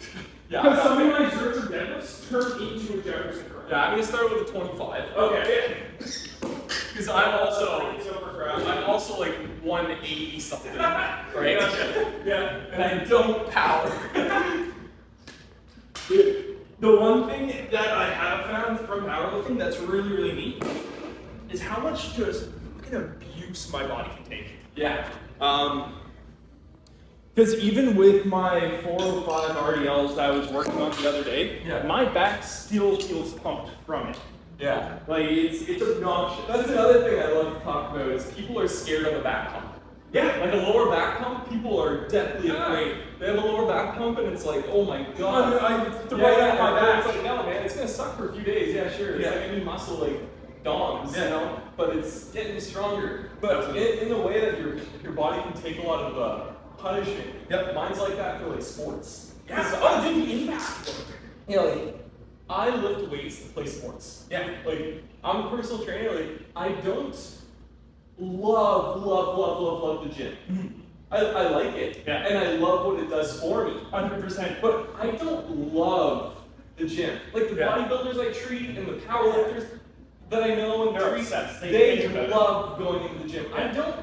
Yeah, Because I'm some of gonna- my Zercher deadlifts turn into a Jefferson curl. yeah, I'm gonna start with a 25. Okay. Because I'm also like 180 something, right? Yeah. And I don't power. Dude, the one thing that I have found from powerlifting that's really, really neat is how much just fucking abuse my body can take. Yeah. Because even with my 405 RDLs that I was working on the other day, Yeah. my back still feels pumped from it. Yeah. Like it's obnoxious. That's another thing I love to talk about is people are scared of the back pump. Yeah. Like a lower back pump, people are deathly afraid. They have a lower back pump and it's like, oh my god. I'm throwing out my back. It's like, no man, it's gonna suck for a few days. Yeah, sure. It's Yeah. like any muscle like DOMs, you know, but it's getting stronger. But Absolutely. in the way that your body can take a lot of punishment. Yep. Mine's like that for like sports. Yeah. 'Cause Oh, dude, the impact. you know, like, I lift weights to play sports. Yeah. Like, I'm a personal trainer. Like, I don't love the gym. I like it. Yeah. And I love what it does for me. 100%. But I don't love the gym. Like, the Yeah. bodybuilders I treat and the powerlifters that I know and They're treat, obsessed. They they think about it. love going into the gym. I don't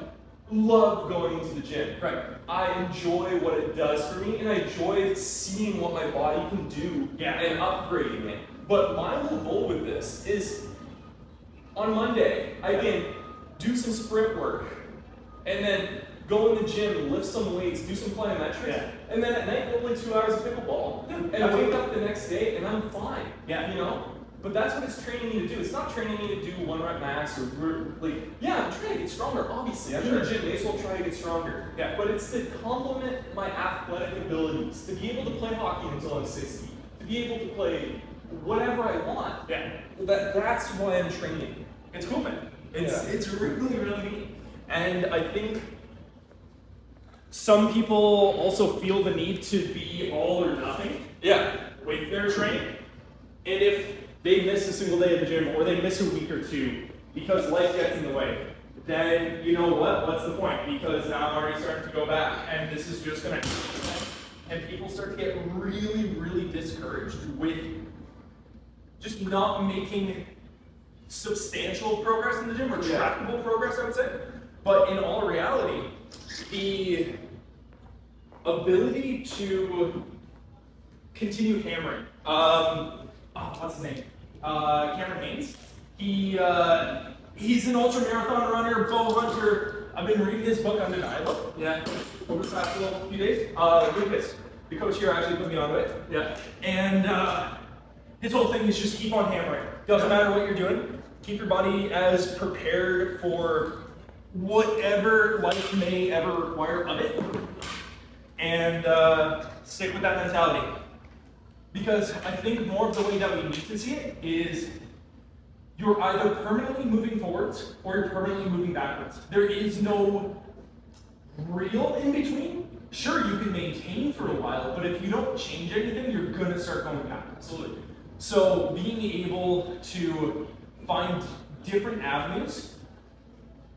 love going into the gym. Right. I enjoy what it does for me, and I enjoy seeing what my body can do Yeah. and upgrading it. But my whole goal with this is on Monday, I can do some sprint work, and then go in the gym, lift some weights, do some plyometrics, Yeah. and then at night go play 2 hours of pickleball, and absolutely. wake up the next day and I'm fine. Yeah. You know? But that's what it's training me to do. It's not training me to do 1 rep max or like, yeah, I'm trying to get stronger, obviously. I'm in the gym, may as well try to get stronger. Yeah. But it's to complement my athletic abilities, to be able to play hockey until I'm 60, to be able to play whatever I want. Yeah. That's why I'm training. It's cool, man. It's really, really neat. And I think some people also feel the need to be all or nothing Yeah. with their training. And if they miss a single day of the gym or they miss a week or two because life gets in the way, then you know what? What's the point? Because now I'm already starting to go back and this is just gonna, and people start to get really, really discouraged with just not making substantial progress in the gym or trackable progress, I would say. But in all reality, the ability to continue hammering. What's his name? Cameron Haynes. He's an ultra marathon runner, bow hunter. I've been reading his book, Undeniable. Yeah. Over the past few days. Lucas, the coach here, actually put me onto it. Yeah. And his whole thing is just keep on hammering. Doesn't matter what you're doing. Keep your body as prepared for whatever life may ever require of it. And stick with that mentality. Because I think more of the way that we need to see it is you're either permanently moving forwards or you're permanently moving backwards. There is no real in between. Sure, you can maintain for a while, but if you don't change anything, you're gonna start going backwards. Absolutely. So being able to find different avenues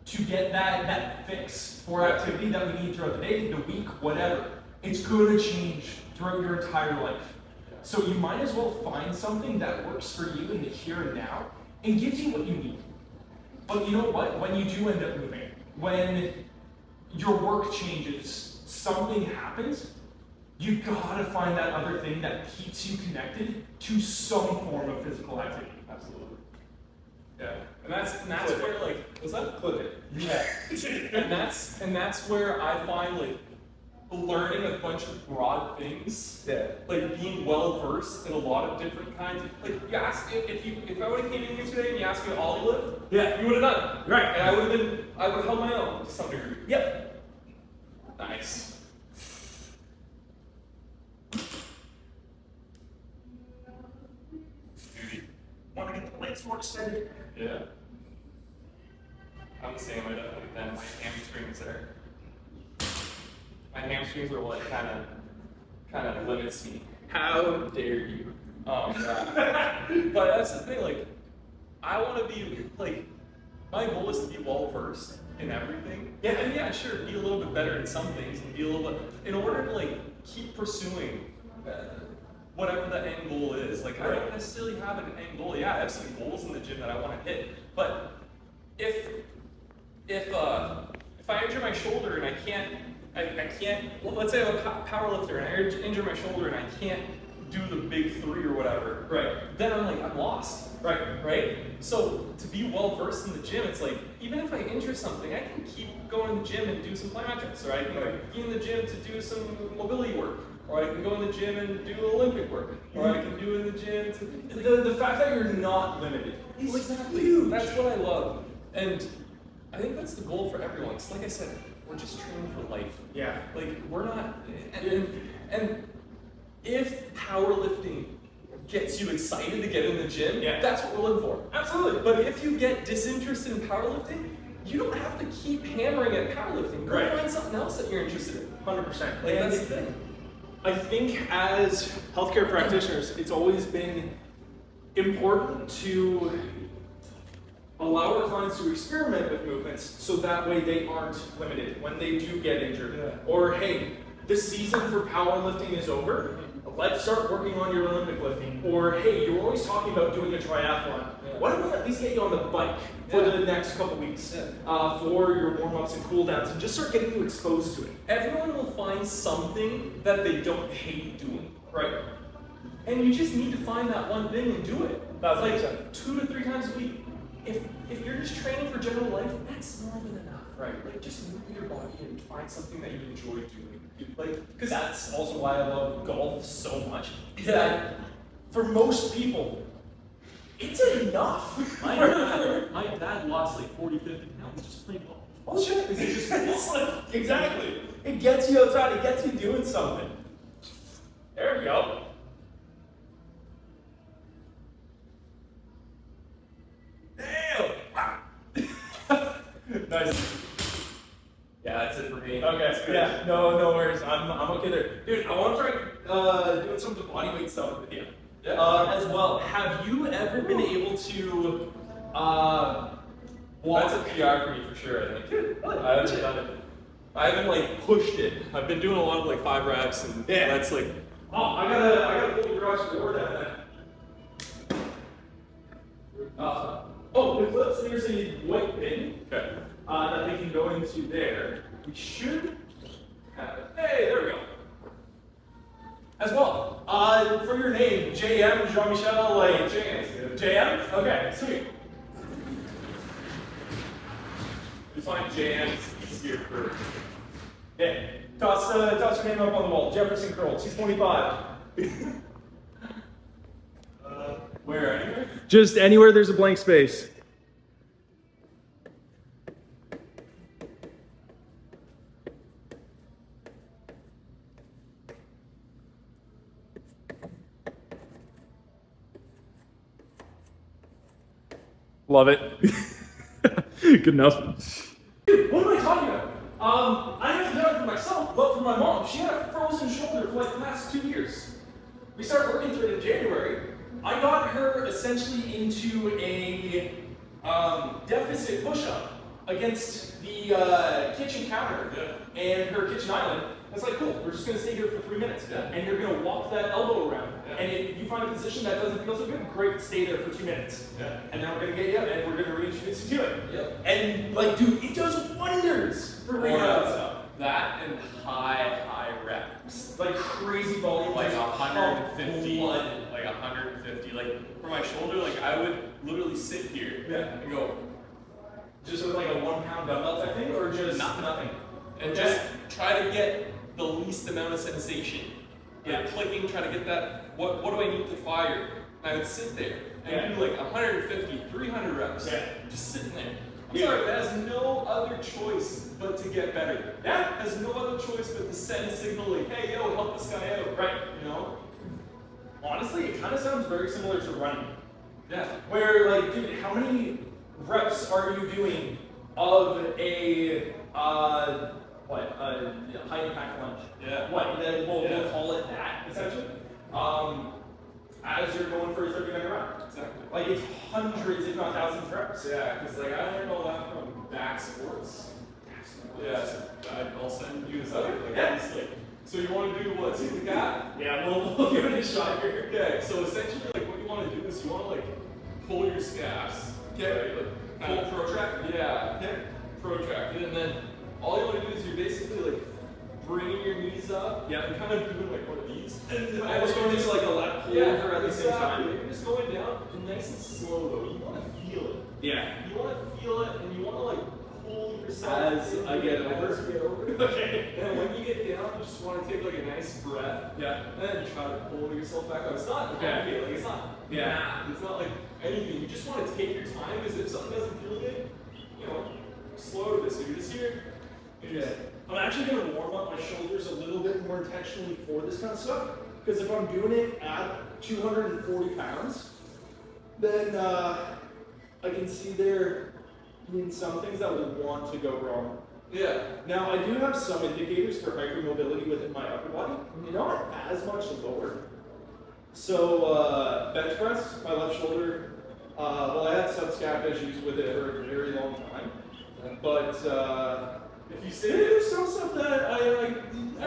to get that fix for activity that we need throughout the day, the week, whatever, it's gonna change throughout your entire life. So you might as well find something that works for you in the here and now and gives you what you need. But you know what? When you do end up moving, when your work changes, something happens, you gotta find that other thing that keeps you connected to some form of physical activity. Absolutely. Yeah. And that's where like, what's that? Clip it. Yeah. and that's where I find like learning a bunch of broad things, like being well versed in a lot of different kinds. Like you ask if I would have came in here today and you asked me to ollie lift, you would have done it. Right. And I would have held my own to some degree. Yep. Nice. Want to get the legs more extended? Yeah. I'm the same. I definitely then my hamstrings are. My hamstrings are what kind of limits me. How dare you? But that's the thing. Like, I want to be like, my goal is to be well versed in everything. Yeah, and yeah, sure, be a little bit better in some things, and be a little bit in order to like keep pursuing whatever the end goal is. Like, I don't necessarily have an end goal. Yeah, I have some goals in the gym that I want to hit, but if I injure my shoulder and I can't, well, let's say I'm a power lifter and I injure my shoulder and I can't do the big three or whatever. Right. Then I'm lost. Right? So to be well versed in the gym, it's like, even if I injure something, I can keep going to the gym and do some plyometrics, or I can be in the gym to do some mobility work, or I can go in the gym and do Olympic work, or I can do in the gym to... The fact that you're not limited is exactly huge. That's what I love. And I think that's the goal for everyone. Because like I said, we're just training for life. Yeah. Like, we're not... And if powerlifting gets you excited to get in the gym, that's what we're looking for. Absolutely. But if you get disinterested in powerlifting, you don't have to keep hammering at powerlifting. Go find something else that you're interested in. 100%. Like, that's the thing. I think as healthcare practitioners, it's always been important to allow our clients to experiment with movements so that way they aren't limited when they do get injured. Or, hey, the season for powerlifting is over. Let's start working on your Olympic lifting. Or, hey, you're always talking about doing a triathlon. Why don't we at least get you on the bike for the next couple weeks for your warm-ups and cool-downs and just start getting you exposed to it. Everyone will find something that they don't hate doing. Right. And you just need to find that one thing and do it. That's like 2 to 3 times a week. If you're just training for general life, that's more than enough. Right. Like, just move your body and find something that you enjoy doing. Like, because that's also why I love golf so much. Is that for most people, it's enough. My dad lost like 40, 50 pounds just playing golf. Oh shit! It's like, exactly. It gets you outside. It gets you doing something. There we go. Damn! Nice. Yeah, that's it for me. Okay, That's good. yeah, no worries. I'm okay there. Dude, I want to try doing some of the bodyweight stuff with you. As well. Have you ever been able to walk? That's a PR for me for sure, I think. I haven't done it. I haven't like pushed it. I've been doing a lot of like 5 reps and that's like... Oh, I gotta pull the garage door down there. With clips, there's a white bin that they can go into there. We should have it. Hey, there we go. as well. For your name, JM, Jean-Michel, like JM. JM? Okay, sweet. You find JM easier for. Yeah. Toss your name up on the wall. Jefferson Curl, 225. Where? Anywhere? Just anywhere there's a blank space. Love it. Good enough. Dude, what am I talking about? I haven't done it for myself, but for my mom. She had a frozen shoulder for like the last 2 years. We started working through it in January. I got her essentially into a deficit push-up against the kitchen counter and her kitchen island. I was like, cool, we're just gonna stay here for 3 minutes. And you're gonna walk that elbow around. And if you find a position that doesn't feel so good, great, stay there for 2 minutes. And then we're gonna get you up and we're gonna reintroduce you to it. And like, dude, it does wonders for rehab stuff. That and high reps. Like crazy volume. Like just 150. blood. Like 150. Like for my shoulder, like I would literally sit here and go. Just with like a 1 pound dumbbell type thing, or just nothing. And just try to get the least amount of sensation. Clicking, try to get that, what do I need to fire? And I would sit there and do like 150, 300 reps. Just sitting there. I'm sorry, that has no other choice but to get better. That has no other choice but to send a signal like, hey, yo, help this guy out. Right. You know? Honestly, it kind of sounds very similar to running. Yeah. Where like, dude, how many reps are you doing of a high impact lunge? Then we'll call it that essentially. As you're going for a 30-minute round. Exactly. Like it's hundreds, if not thousands of reps. Yeah, because like I learned all that from back sports. Yeah, so I'll send you this out. So you want to do what? Take the gap? Yeah, we'll give it a shot here. Okay, so essentially like what you want to do is you want to like pull your scabs. Okay, like full protract. Yeah. Okay. Protracted, and then all you want to do is you're basically like bringing your knees up. And kind of doing like one of these. And almost going into like a left pull over at the same time. You're just going down nice and slow though. You want to feel it. Yeah. You want to feel it, and you want to like pull yourself as I get over. Okay. And when you get down, you just want to take like a nice breath. And then try to pull yourself back up. It's not complicated. Like it's not. It's not like anything. You just want to take your time, because if something doesn't feel good, you know, slow to this. So you're just here. I'm actually going to warm up my shoulders a little bit more intentionally for this kind of stuff, because if I'm doing it at 240 pounds, then I can see there being some things that will want to go wrong. Now, I do have some indicators for hypermobility within my upper body, not as much lower. So, bench press, my left shoulder, well, I had subscap issues with it for a very long time, but if you say there's some stuff that I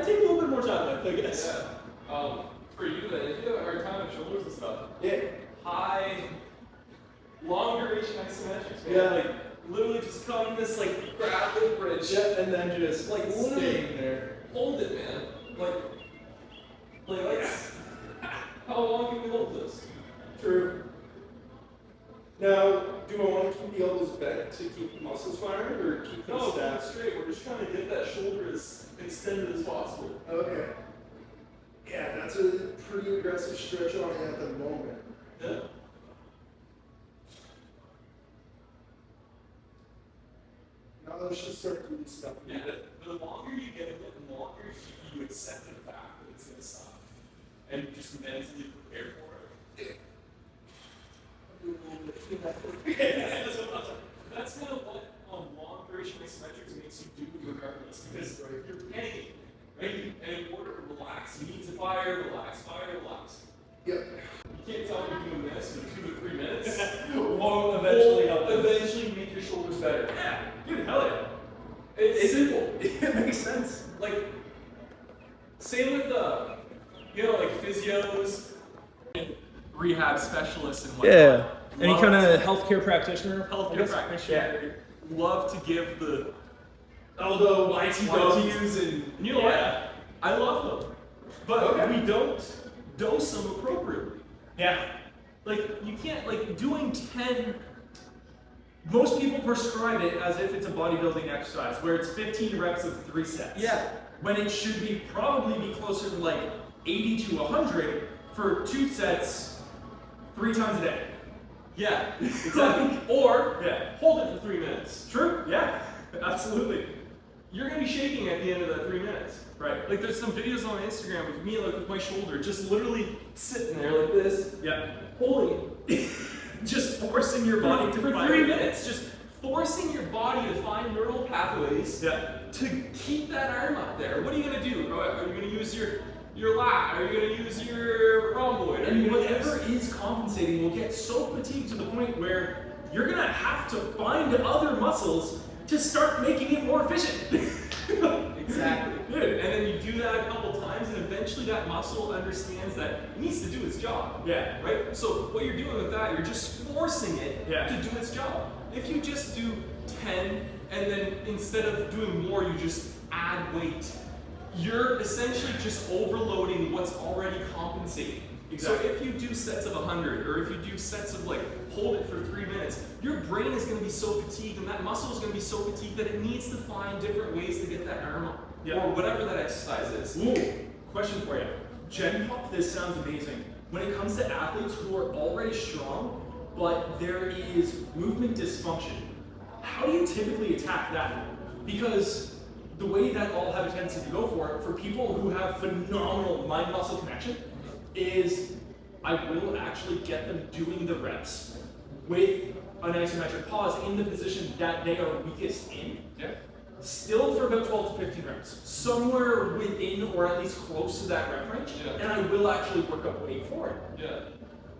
take a little bit more time with, I guess. For you then, if you have a hard time with shoulders and stuff, high, long duration isometrics, man. Like literally just come this like grab the bridge. And then just like staying there. Hold it, man. Like let's. How long can we hold this? True. Now, do I want to keep the elbows bent to keep the muscles firing, or keep them stacked? Straight. We're just trying to get that shoulder as extended as possible. Okay. Yeah, that's a pretty aggressive stretch on it at the moment. Now let's just start doing stuff. The longer you get it, the longer you accept the fact that it's going to stop. And just mentally prepare for it. That's kind of what long duration isometrics makes you do regardless, because you're panicking, right? And in order to relax, you need to fire, relax. Yep. You can't tell me doing this for 2 to 3 minutes. Won't eventually help. Eventually make your shoulders better. Dude, hell yeah. It's simple. It makes sense. Like, same with like physios and rehab specialists and whatnot. Any kind of healthcare practitioner? Healthcare practitioner. Love to give the elbow YTWs and you know what? I love them. but we don't dose them appropriately. Yeah. Like, you can't, like, doing 10, most people prescribe it as if it's a bodybuilding exercise, where it's 15 reps of 3 sets. Yeah. When it should be probably be closer to like 80 to 100 for 2 sets, 3 times a day. Yeah, exactly. Or hold it for 3 minutes. True, yeah, absolutely. You're gonna be shaking at the end of that 3 minutes. Right. Like there's some videos on Instagram of me like with my shoulder just literally sitting there like this, Yeah. holding it. Just forcing your body to for fire. 3 minutes, just forcing your body to find neural pathways Yeah. to keep that arm up there. What are you gonna do? Are you gonna use your lat? Are you gonna use your rhomboid? Are you And gonna whatever is compensating will get so fatigued to the point where you're gonna have to find other muscles to start making it more efficient. Exactly. Good. And then you do that a couple times, and eventually that muscle understands that it needs to do its job. Yeah. Right? So what you're doing with that, you're just forcing it to do its job. If you just do 10, and then instead of doing more, you just add weight, you're essentially just overloading what's already compensating. Exactly. So if you do sets of 100, or if you do sets of like, hold it for 3 minutes, your brain is gonna be so fatigued, and that muscle is gonna be so fatigued that it needs to find different ways to get that arm up. Yeah. Or whatever that exercise is. Ooh, question for you. Gen Pop, this sounds amazing. When it comes to athletes who are already strong, but there is movement dysfunction, how do you typically attack that? Because the way that all have a tendency to go for people who have phenomenal mind-muscle connection, is I will actually get them doing the reps with an isometric pause in the position that they are weakest in. Yeah. Still for about 12 to 15 reps, somewhere within or at least close to that rep range, Yeah. and I will actually work up weight for it. Yeah.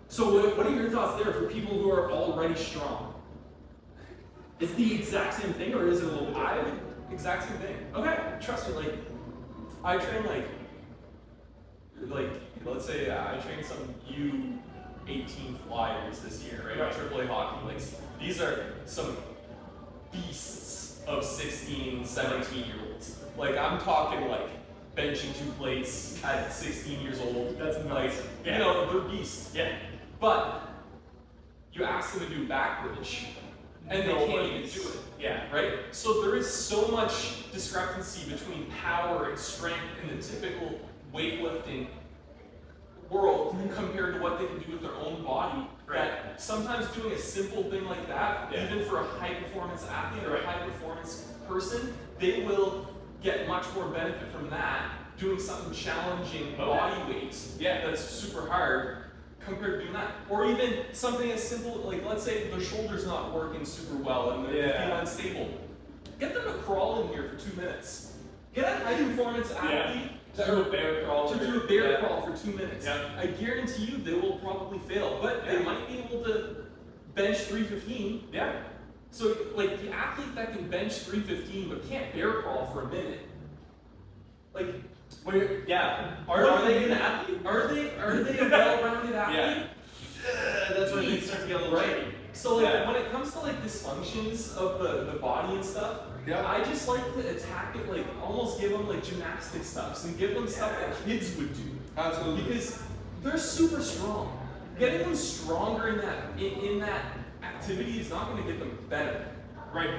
So what are your thoughts there for people who are already strong? Is it the exact same thing, or is it a little bit different? Exact same thing. Okay. Trust me, like, I train like let's say I train some U18 flyers this year, right? Right. AAA hockey leagues. These are some beasts of 16, 17-year-olds. Like, I'm talking like benching 2 plates at 16 years old. That's like, nuts. you Yeah. know, they're beasts. Yeah. But you ask them to do back bridge, and they can't even do it. Yeah. Right? So there is so much discrepancy between power and strength in the typical weightlifting world compared to what they can do with their own body. That sometimes doing a simple thing like that, even for a high performance athlete or a high performance person, they will get much more benefit from that, doing something challenging body weight that's super hard compared to doing that. Or even something as simple, like let's say their shoulder's not working super well and they feel unstable. Get them to crawl in here for 2 minutes. Get a high performance athlete To do a bear crawl. to do a bear crawl for 2 minutes. Yeah. I guarantee you they will probably fail, but they might be able to bench 315. Yeah. So like the athlete that can bench 315 but can't bear crawl for a minute, like Are they an athlete? Are they a well-rounded athlete? That's where things start to get a little tricky. So like when it comes to like dysfunctions of the body and stuff, I just like to attack it, like almost give them like gymnastic stuff and give them stuff that kids would do. Absolutely. Because they're super strong. Getting them stronger in that activity is not going to get them better. Right.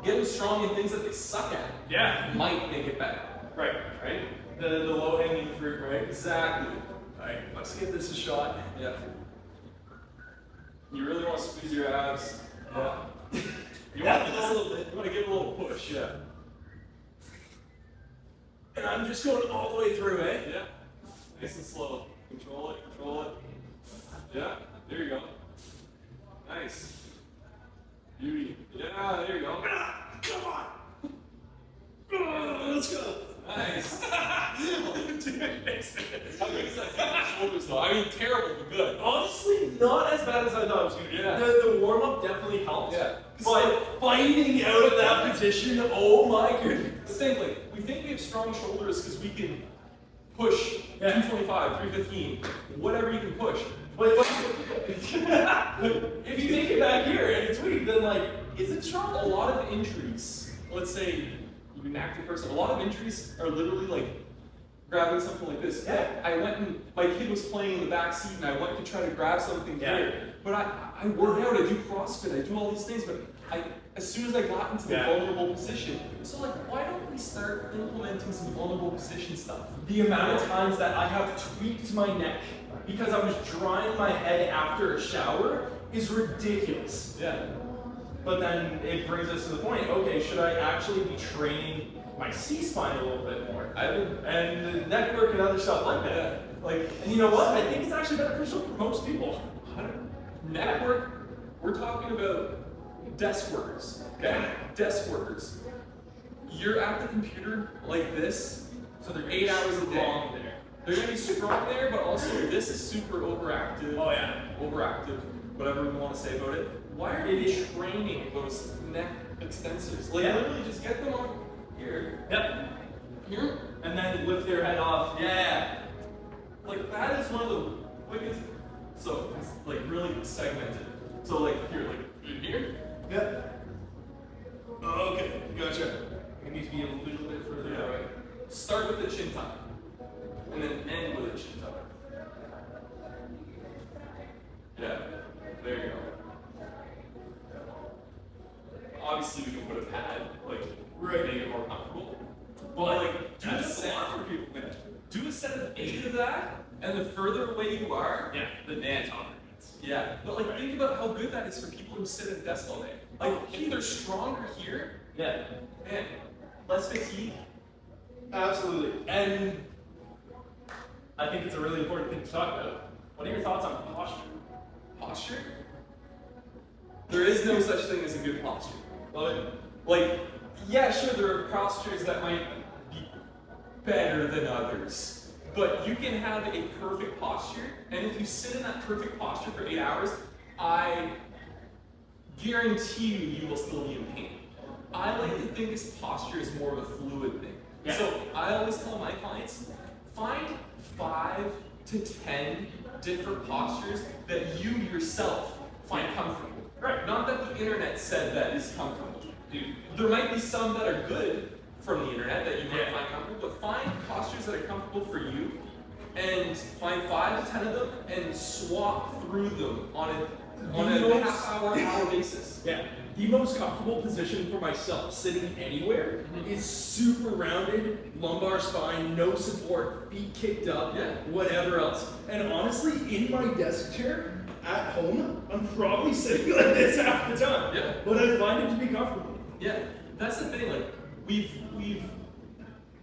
Get them strong in things that they suck at. Yeah. Might make it better. Right. Right? The low hanging fruit, right? Exactly. Alright, let's give this a shot. Yeah. You really want to squeeze your abs. Yeah. You want to give a little bit. You want to give a little push. Yeah. And I'm just going all the way through, eh? Yeah. Nice and slow. Control it. Control it. Yeah. There you go. Nice. Beauty. Yeah. There you go. Come on. Let's go. Nice. Shoulders though. I mean, terrible but good. Honestly, not as bad as I thought it was going to be. Yeah. The warm up definitely helped. Yeah. But fighting out of that position, oh my goodness. The thing, like, we think we have strong shoulders because we can push 225, 315, whatever you can push. But if you take it back here and it's weak, then like, is it strong? A lot of injuries, let's say you're an active person, a lot of injuries are literally like grabbing something like this. Yeah. I went and my kid was playing in the back seat, and I went to try to grab something here. But I work out, I do CrossFit, I do all these things, but as soon as I got into the vulnerable position, so like, why don't we start implementing some vulnerable position stuff? The amount of times that I have tweaked my neck because I was drying my head after a shower is ridiculous. Yeah. But then it brings us to the point, okay, should I actually be training my C-spine a little bit more? And the neck work and other stuff like that. Like, and you know what? I think it's actually beneficial for most people. Neck work, we're talking about desk workers, okay? Desk workers. You're at the computer like this, So they're 8 hours a day. strong there. They're gonna be strong there, but also this is super overactive. Oh yeah. Overactive, whatever we want to say about it. Why are you training those neck extensors? Like literally just get them on here. Yep. Here. And then lift their head off. Yeah. Like that is one of the quickest. So it's like really segmented. So like here, like here. Yep. Okay, gotcha. It needs to be a little bit further away. Start with the chin tuck, and then end with a chin tuck. Yeah, there you go. Obviously, we can put a pad, like, make it more comfortable. But like, do a set for people. Do a set of 8 of that, and the further away you are, the dance on yeah. But like, think about how good that is for people who sit at a desk all day. Like, if they're stronger here, Yeah. man, less fatigue. Absolutely. And I think it's a really important thing to talk about. What are your thoughts on posture? Posture? There is no such thing as a good posture. Like, yeah, sure, there are postures that might be better than others, but you can have a perfect posture, and if you sit in that perfect posture for 8 hours, I guarantee you will still be in pain. I like to think this posture is more of a fluid thing. Yeah. So I always tell my clients, find 5 to 10 different postures that you yourself find comfortable. Right. Not that the internet said that is comfortable. Dude, there might be some that are good from the internet that you might find comfortable, but find postures that are comfortable for you and find 5 to 10 of them and swap through them on a half-hour basis. Yeah. The most comfortable position for myself sitting anywhere is super rounded, lumbar spine, no support, feet kicked up, whatever else. And honestly, in my desk chair at home, I'm probably sitting like this half the time. Yeah. But I find it to be comfortable. Yeah, that's the thing. Like, we've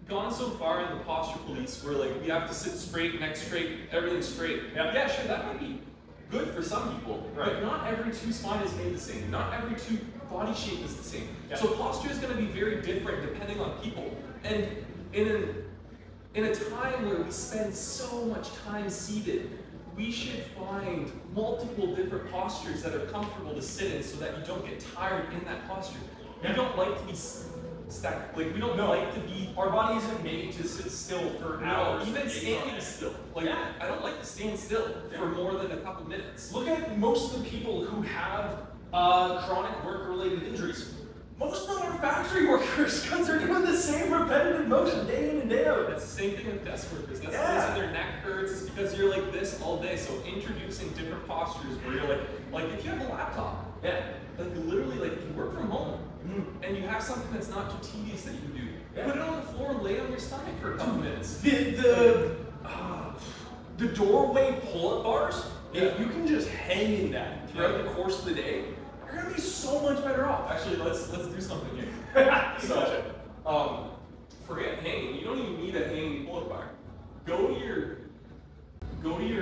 gone so far in the posture police where like we have to sit straight, neck straight, everything straight. Yeah, sure, that might be good for some people, but not every spine is made the same. Not every body shape is the same. Yeah. So posture is going to be very different depending on people. And in a time where we spend so much time seated, we should find multiple different postures that are comfortable to sit in so that you don't get tired in that posture. We don't like to be stacked. Like, we don't like to be. Our body isn't made to sit still for hours. Even standing still. Like, I don't like to stand still for more than a couple minutes. Look at most of the people who have chronic work-related injuries. Most of them are factory workers because they're doing the same repetitive motion day in and day out. That's the same thing with desk workers. That's the reason their neck hurts. It's because you're like this all day. So introducing different postures where you're like if you have a laptop, like literally, like if you work from home and you have something that's not too tedious that you can do, put it on the floor and lay on your stomach for a couple minutes. The doorway pull-up bars, if you can just hang in that throughout the course of the day, you're gonna be so much better off. Actually, let's do something here. So, forget hanging. You don't even need a hanging pull-up bar. Go to your door frame.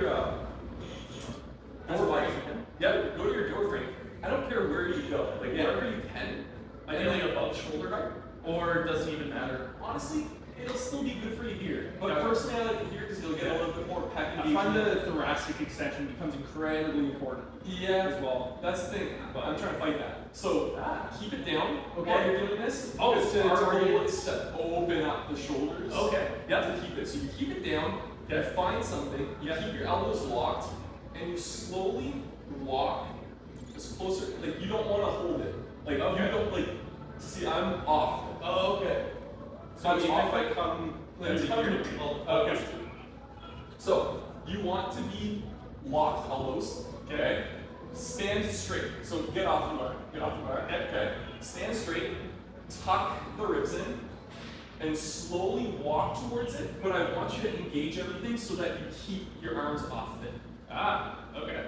Yep. Go to your door frame. I don't care where you go. Like wherever you can. Ideally above shoulder height, or it doesn't even matter. Honestly, it'll still be good for you here. But personally, I like it here because you'll get a little bit more pec I find the thoracic extension becomes incredibly important. as well. That's the thing. But I'm trying to fight that. So keep it down while you're doing this. Oh, because to our target goal it. is to open up the shoulders. Okay. To keep it. So you keep it down. You find something. You keep your elbows locked, and you slowly walk as closer. Like you don't want to hold it. Like you don't like. See, I'm off. Oh, okay. So even if I come into here, okay. So you want to be locked elbows, okay? Stand straight. So get off the bar. Get off the bar. Okay. Stand straight. Tuck the ribs in, and slowly walk towards it. But I want you to engage everything so that you keep your arms off of it. Okay.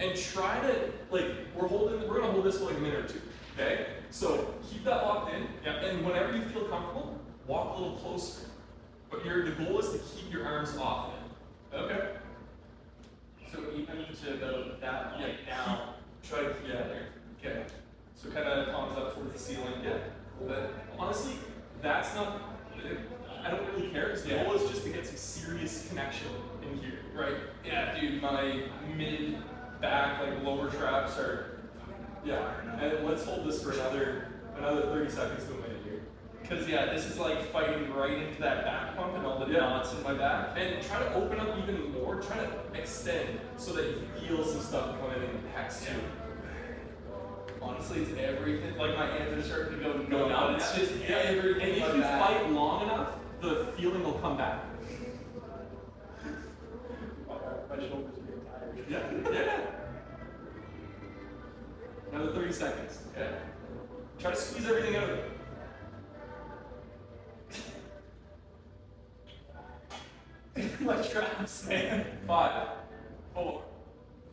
And try to we're gonna hold this for like a minute or two. Okay? So keep that locked in. Yeah. And whenever you feel comfortable, walk a little closer. But the goal is to keep your arms off of it. Okay. So even to about that point down. Try to keep that there. Okay. So kind of palms up towards the ceiling. Yeah. But honestly, that's not. I don't really care because the goal is just to get some serious connection in here. Right. Yeah, dude. My mid, back, lower traps are. Yeah. And let's hold this for another 30 seconds to a minute here. Because this is like fighting right into that back pump and all the knots in my back. And try to open up even more. Try to extend so that you feel some stuff coming in the pecs too. Honestly, it's everything. Like my hands are starting to go numb. No, It's just everything. And if you fight long enough, the feeling will come back. My shoulders are getting tired. Yeah. Another 30 seconds. Okay. Try to squeeze everything out of it. My traps, man. 5, 4,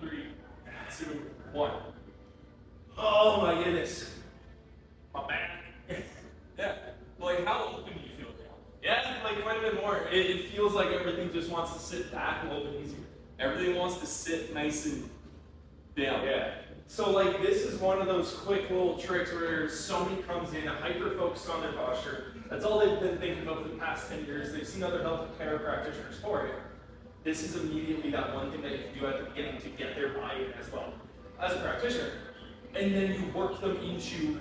3, 2, 1. Oh my goodness. My back. Yeah. How open do you feel now? Yeah, quite a bit more. It feels like everything just wants to sit back a little bit easier. Everything wants to sit nice and down. Yeah. So this is one of those quick little tricks where somebody comes in hyper focused on their posture. That's all they've been thinking about for the past 10 years. They've seen other health care practitioners for it. This is immediately that one thing that you can do at the beginning to get their buy-in as well as a practitioner. And then you work them into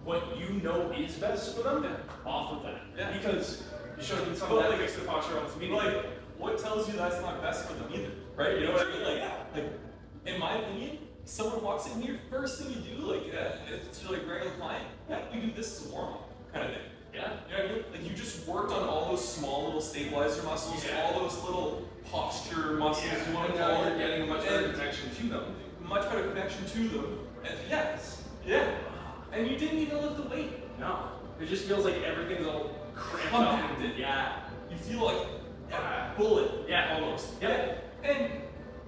what you know is best for them off of that. Yeah. Because you show them some of that fix the posture almost immediately. What tells you that's not best for them either? Right? You know what I mean? In my opinion, someone walks in here, first thing you do, if it's your regular client, we do this as a warm-up kind of thing. Yeah. You know what I mean? You just worked on all those small little stabilizer muscles, all those little posture muscles. Yeah. You want to now call you're it. getting a much better connection to them. Much better connection to them. And yes. Yeah. And you didn't even lift the weight. No. It just feels like everything's all cramped Compacted. up. Yeah. You feel like a bullet. Yeah. Almost. Yeah. And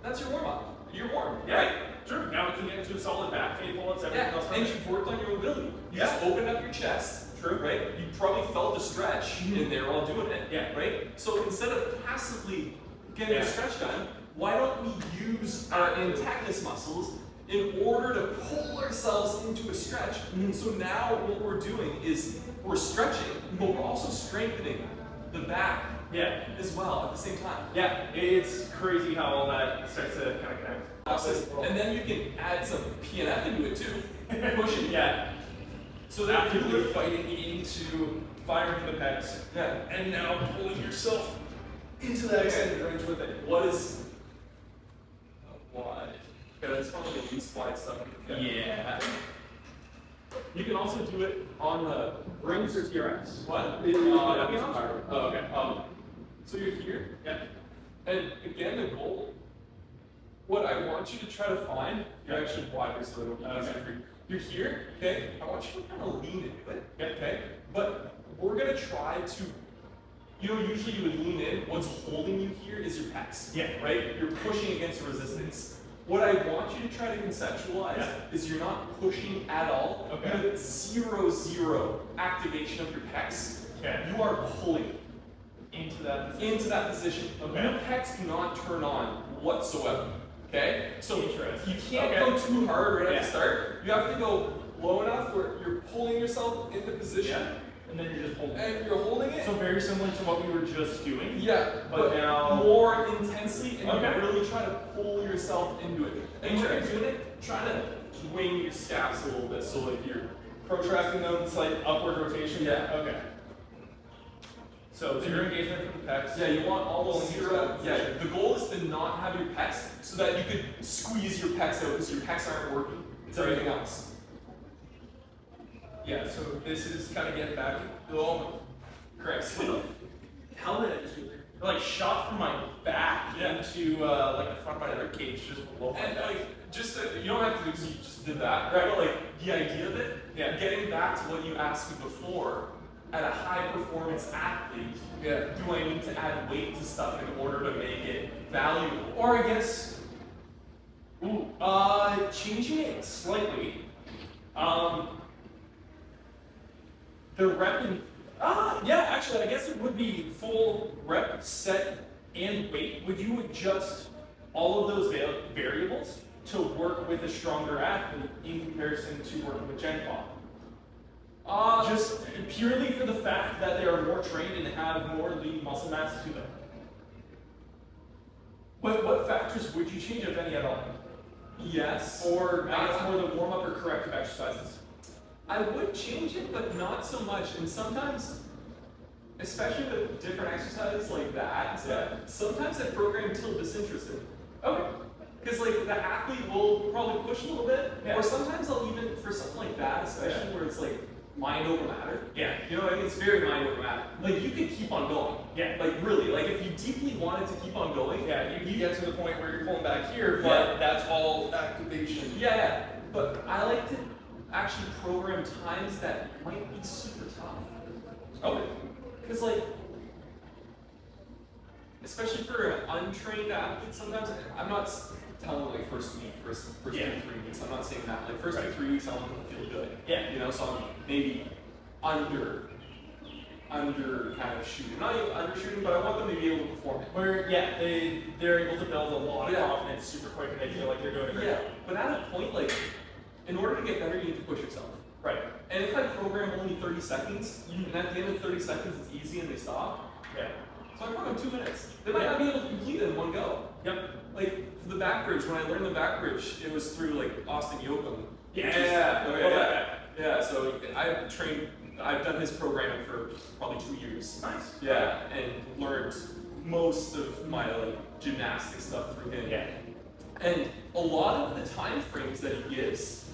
that's your warm-up. You're warm. Yeah. Right? Sure. Now we can get into a solid back, knee pull-ups, everything else. And you've worked on your mobility. You just opened up your chest. True. Right? You probably felt the stretch in there while doing it. Yeah. Right? So instead of passively getting a stretch done, why don't we use our antagonist muscles in order to pull ourselves into a stretch? So now what we're doing is we're stretching, but we're also strengthening the back as well at the same time. Yeah, it's crazy how all that starts to kind of connect. And then you can add some PNF into it too. Pushing. Yeah. So that Actively fighting into firing the pecs. Yeah. And now pulling yourself into that extended range with it. What is wide? Okay, that's probably the least wide stuff. Okay. Yeah. You can also do it on the Rings or TRX? what? Oh, okay. So you're here. Yeah. And again, the goal, what I want you to try to find, you're actually wider so it'll be easier for you. You're here, okay? I want you to kind of lean into it, okay? But we're gonna try to, usually you would lean in, what's holding you here is your pecs, right? You're pushing against resistance. What I want you to try to conceptualize is you're not pushing at all. Okay. You have 0 activation of your pecs. Okay. You are pulling Into that position. into that position. Okay. Your pecs do not turn on whatsoever. Okay? So Interesting. you can't Okay. go too hard right at Yeah. the start. You have to go low enough where you're pulling yourself into position And then you're just holding. and you're holding it. So very similar to what we were just doing. Yeah, But now- more intensely, and Okay. you really try to pull yourself into it. And when you're Interesting. doing it, try to wing your scaps a little bit so like you're Protracting them, slight upward rotation. Yeah. Okay. So zero engagement from the pecs. Yeah, you want almost Pulling into zero. that Yeah, position. the goal is to not have your pecs so that you could squeeze your pecs out because your pecs aren't working. It's everything else. Yeah, so this is kind of getting back. Oh, Correct. Helmet I just feel Like shot from my back Yeah. into like the front of my rib cage just below my And neck. like, just you don't have to do because you just did that, right? But like the idea of it, Yeah. getting back to what you asked me before, at a high performance athlete, Yeah. do I need to add weight to stuff in order to make it valuable? Or I guess, changing it slightly. The rep and yeah, actually, I guess it would be full rep, set, and weight. Would you adjust all of those variables to work with a stronger athlete in comparison to working with Gen Pop? Just purely for the fact that they are more trained and have more lean muscle mass to them. What factors would you change, if any at all? Yes. Or I guess more the warm-up or corrective exercises? I would change it, but not so much. And sometimes, especially with different exercises like that, sometimes I program till disinterested. Okay. Because like the athlete will probably push a little bit, Yeah. or sometimes I'll even, for something like that, especially where it's like mind over matter. Yeah. You know what I mean? It's very mind over matter. Like you could keep on going. Yeah. Like really, like if you deeply wanted to keep on going. Yeah, you get to the point where you're pulling back here, but that's all activation. Yeah. But I like to actually program times that might be super tough. Okay. Because like, especially for an untrained athlete, sometimes I'm not telling like first 2 to 3 weeks. I'm not saying that. Like first 2 to 3 weeks, I want them to feel good. Yeah. You know, so I'm maybe under kind of shooting, not even undershooting, but I want them to be able to perform it. Where they're able to build a lot of Yeah. confidence super quick, and they feel like they're doing a great Yeah, job. but at a point, like, in order to get better, you need to push yourself. Right. And if I program only 30 seconds, and at the end of 30 seconds it's easy and they stop, Yeah. so I program 2 minutes. They might not be able to complete it in one go. Yep. Like, for the back bridge, when I learned the back bridge, it was through, like, Austin Yoakum. Yeah. Yeah, so I've done his programming for probably 2 years. Nice. Yeah, and learned most of my, like, gymnastic stuff through him. Yeah. And a lot of the time frames that he gives,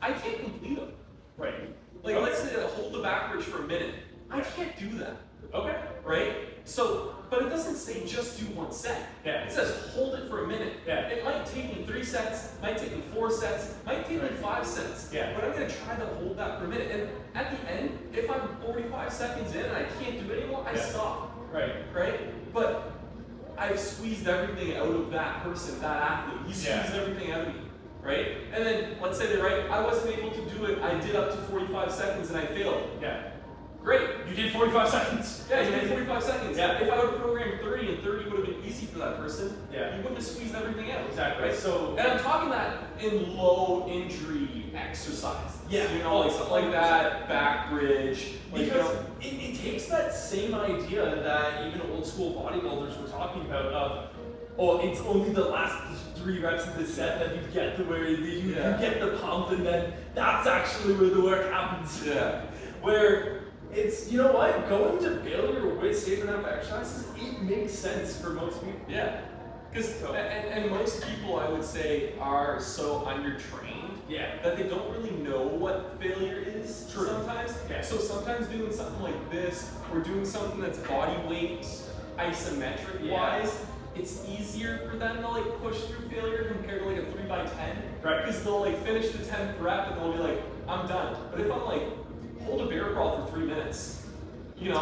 I can't complete them. Right. Like, let's say I hold the back bridge for a minute. I can't do that, Okay. right? So, but it doesn't say just do 1 set. Yeah. It says hold it for a minute. Yeah. It might take me 3 sets, might take me 4 sets, might take me Right. 5 sets. Yeah. But I'm gonna try to hold that for a minute. And at the end, if I'm 45 seconds in and I can't do it anymore, I Yeah. stop. Right. Right? But I've squeezed everything out of that person, that athlete. He squeezed everything out of me. Right? And then let's say they're right, I wasn't able to do it, I did up to 45 seconds and I failed. Yeah. Great. You did 45 seconds. Yeah, you did 45 seconds. Yeah. If I would have programmed 30 and 30 would have been easy for that person, Yeah. you wouldn't have squeezed everything out. Exactly. Right? So. And I'm talking that in low injury exercises. Yeah. You know, like something like that, back bridge. Like, you Because know, it takes that same idea that even old school bodybuilders were talking about of, oh, it's only the last 3 reps of the set that you get to where you get the pump, and then that's actually where the work happens. yeah. Where it's, you know what, going to failure with safe enough exercises, it makes sense for most people. Yeah. Because and most people, I would say, are so undertrained Yeah. that they don't really know what failure is. True. Sometimes. Yeah. So sometimes doing something like this, or doing something that's body weight isometric wise, it's easier for them to like push through failure compared to like a 3x10. Right. Because they'll like finish the 10th rep and they'll be like, I'm done. But if I'm like, hold a bear crawl for 3 minutes, you know,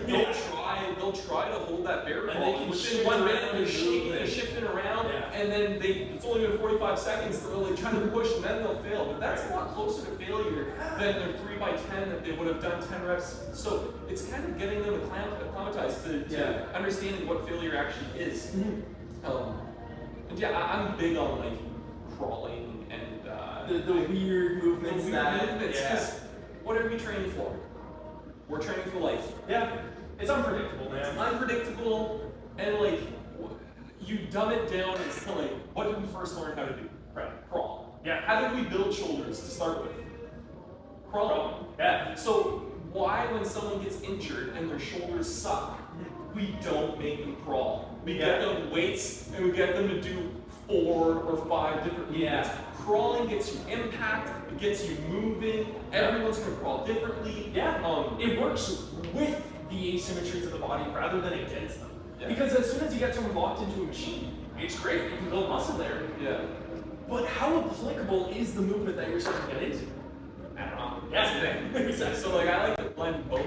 they'll try to hold that bear And crawl. they can Within shift 1 around minute, they're and shaking move and and- shifting around, Yeah. and then it's only been 45 seconds, they're like trying to push and then they'll fail. But that's a lot closer to failure than their 3x10 that they would have done 10 reps. So it's kind of getting them acclimatized to understanding what failure actually is. And I'm big on like crawling and The weird movements because what are we training for? We're training for life. Yeah. It's unpredictable, man. It's unpredictable, and like you dumb it down as to like what did we first learn how to do? Right. Crawl. Yeah. How did we build shoulders to start with? Crawl. Yeah. So why, when someone gets injured and their shoulders suck, we don't make them crawl? We get them weights and we get them to do 4 or 5 different movements. Crawling gets you impact, it gets you moving. Everyone's gonna crawl differently. Yeah. It works with the asymmetries of the body rather than against them. Yeah. Because as soon as you get someone locked into a machine, it's great, you can build muscle there. Yeah. But how applicable is the movement that you're starting to get into? I don't know. That's That's the the thing. thing. So like I like to blend both.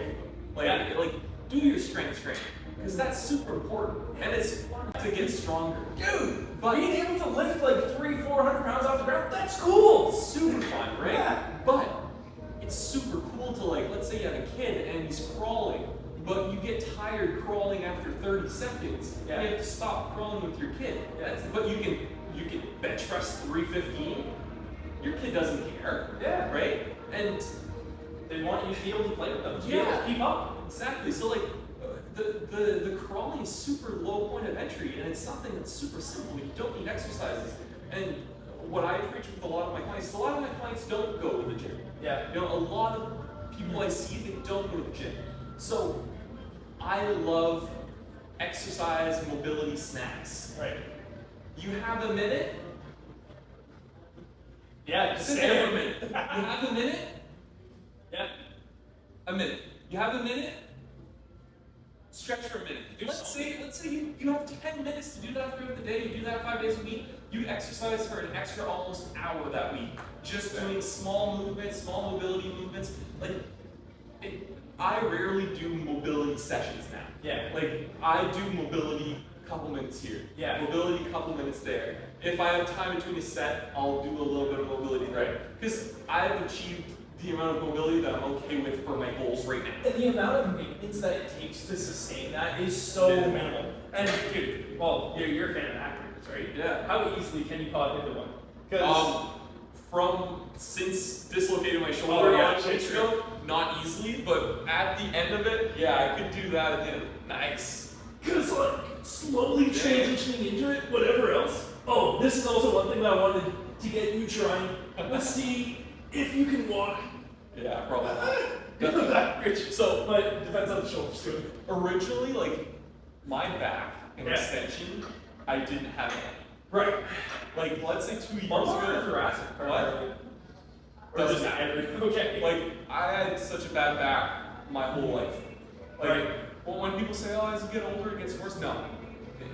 Like Yeah. like do your strength training because that's super important and it's fun to get stronger. Dude, But being able to lift like 300-400 pounds off the ground, that's cool! it's super fun, right? Yeah. But it's super cool to like, let's say you have a kid and he's crawling, but you get tired crawling after 30 seconds. Yeah. You have to stop crawling with your kid. But you can bench press 315. Your kid doesn't care. Yeah. Right? And They want you to be able to play with them, to be Yeah. able to keep up. exactly. So like the crawling is super low point of entry and it's something that's super simple. You don't need exercises. And what I preach with a lot of my clients is a lot of my clients don't go to the gym. Yeah. You know, a lot of people I see, they don't go to the gym. So I love exercise mobility snacks. Right. You have a minute? Yeah, just Sit stay there for for a minute. You have a minute? Yeah. A minute. You have a minute? Stretch for a minute. Let's say you have 10 minutes to do that throughout the day. You do that 5 days a week. You exercise for an extra almost hour that week. Just doing small movements, small mobility movements. I rarely do mobility sessions now. Yeah. Like I do mobility couple minutes here. Yeah. Mobility couple minutes there. If I have time between a set, I'll do a little bit of mobility there. Because I've achieved the amount of mobility that I'm okay with for my goals right now. And the amount of maintenance that it takes to sustain that is so Yeah. minimal. And dude, well, you're a fan of acronyms, right? Yeah. How easily can you pop into one? Since dislocated my shoulder Oh, yeah, a couple weeks ago, not easily, but at the end of it, yeah, I could do that at the end. Nice. Because like slowly transitioning into it, whatever else. Oh, this is also one thing that I wanted to get you trying. Let's see if you can walk. Yeah, probably. Backwards. So, but it depends on the shoulders too. Originally, like my back and Yeah. extension, I didn't have any. Right. Like let's say 2 years Lumbar or ago. thoracic? What? Or just everything? Okay. Like I had such a bad back my whole life. Like Right. well, when people say, "Oh, as you get older, it gets worse," no.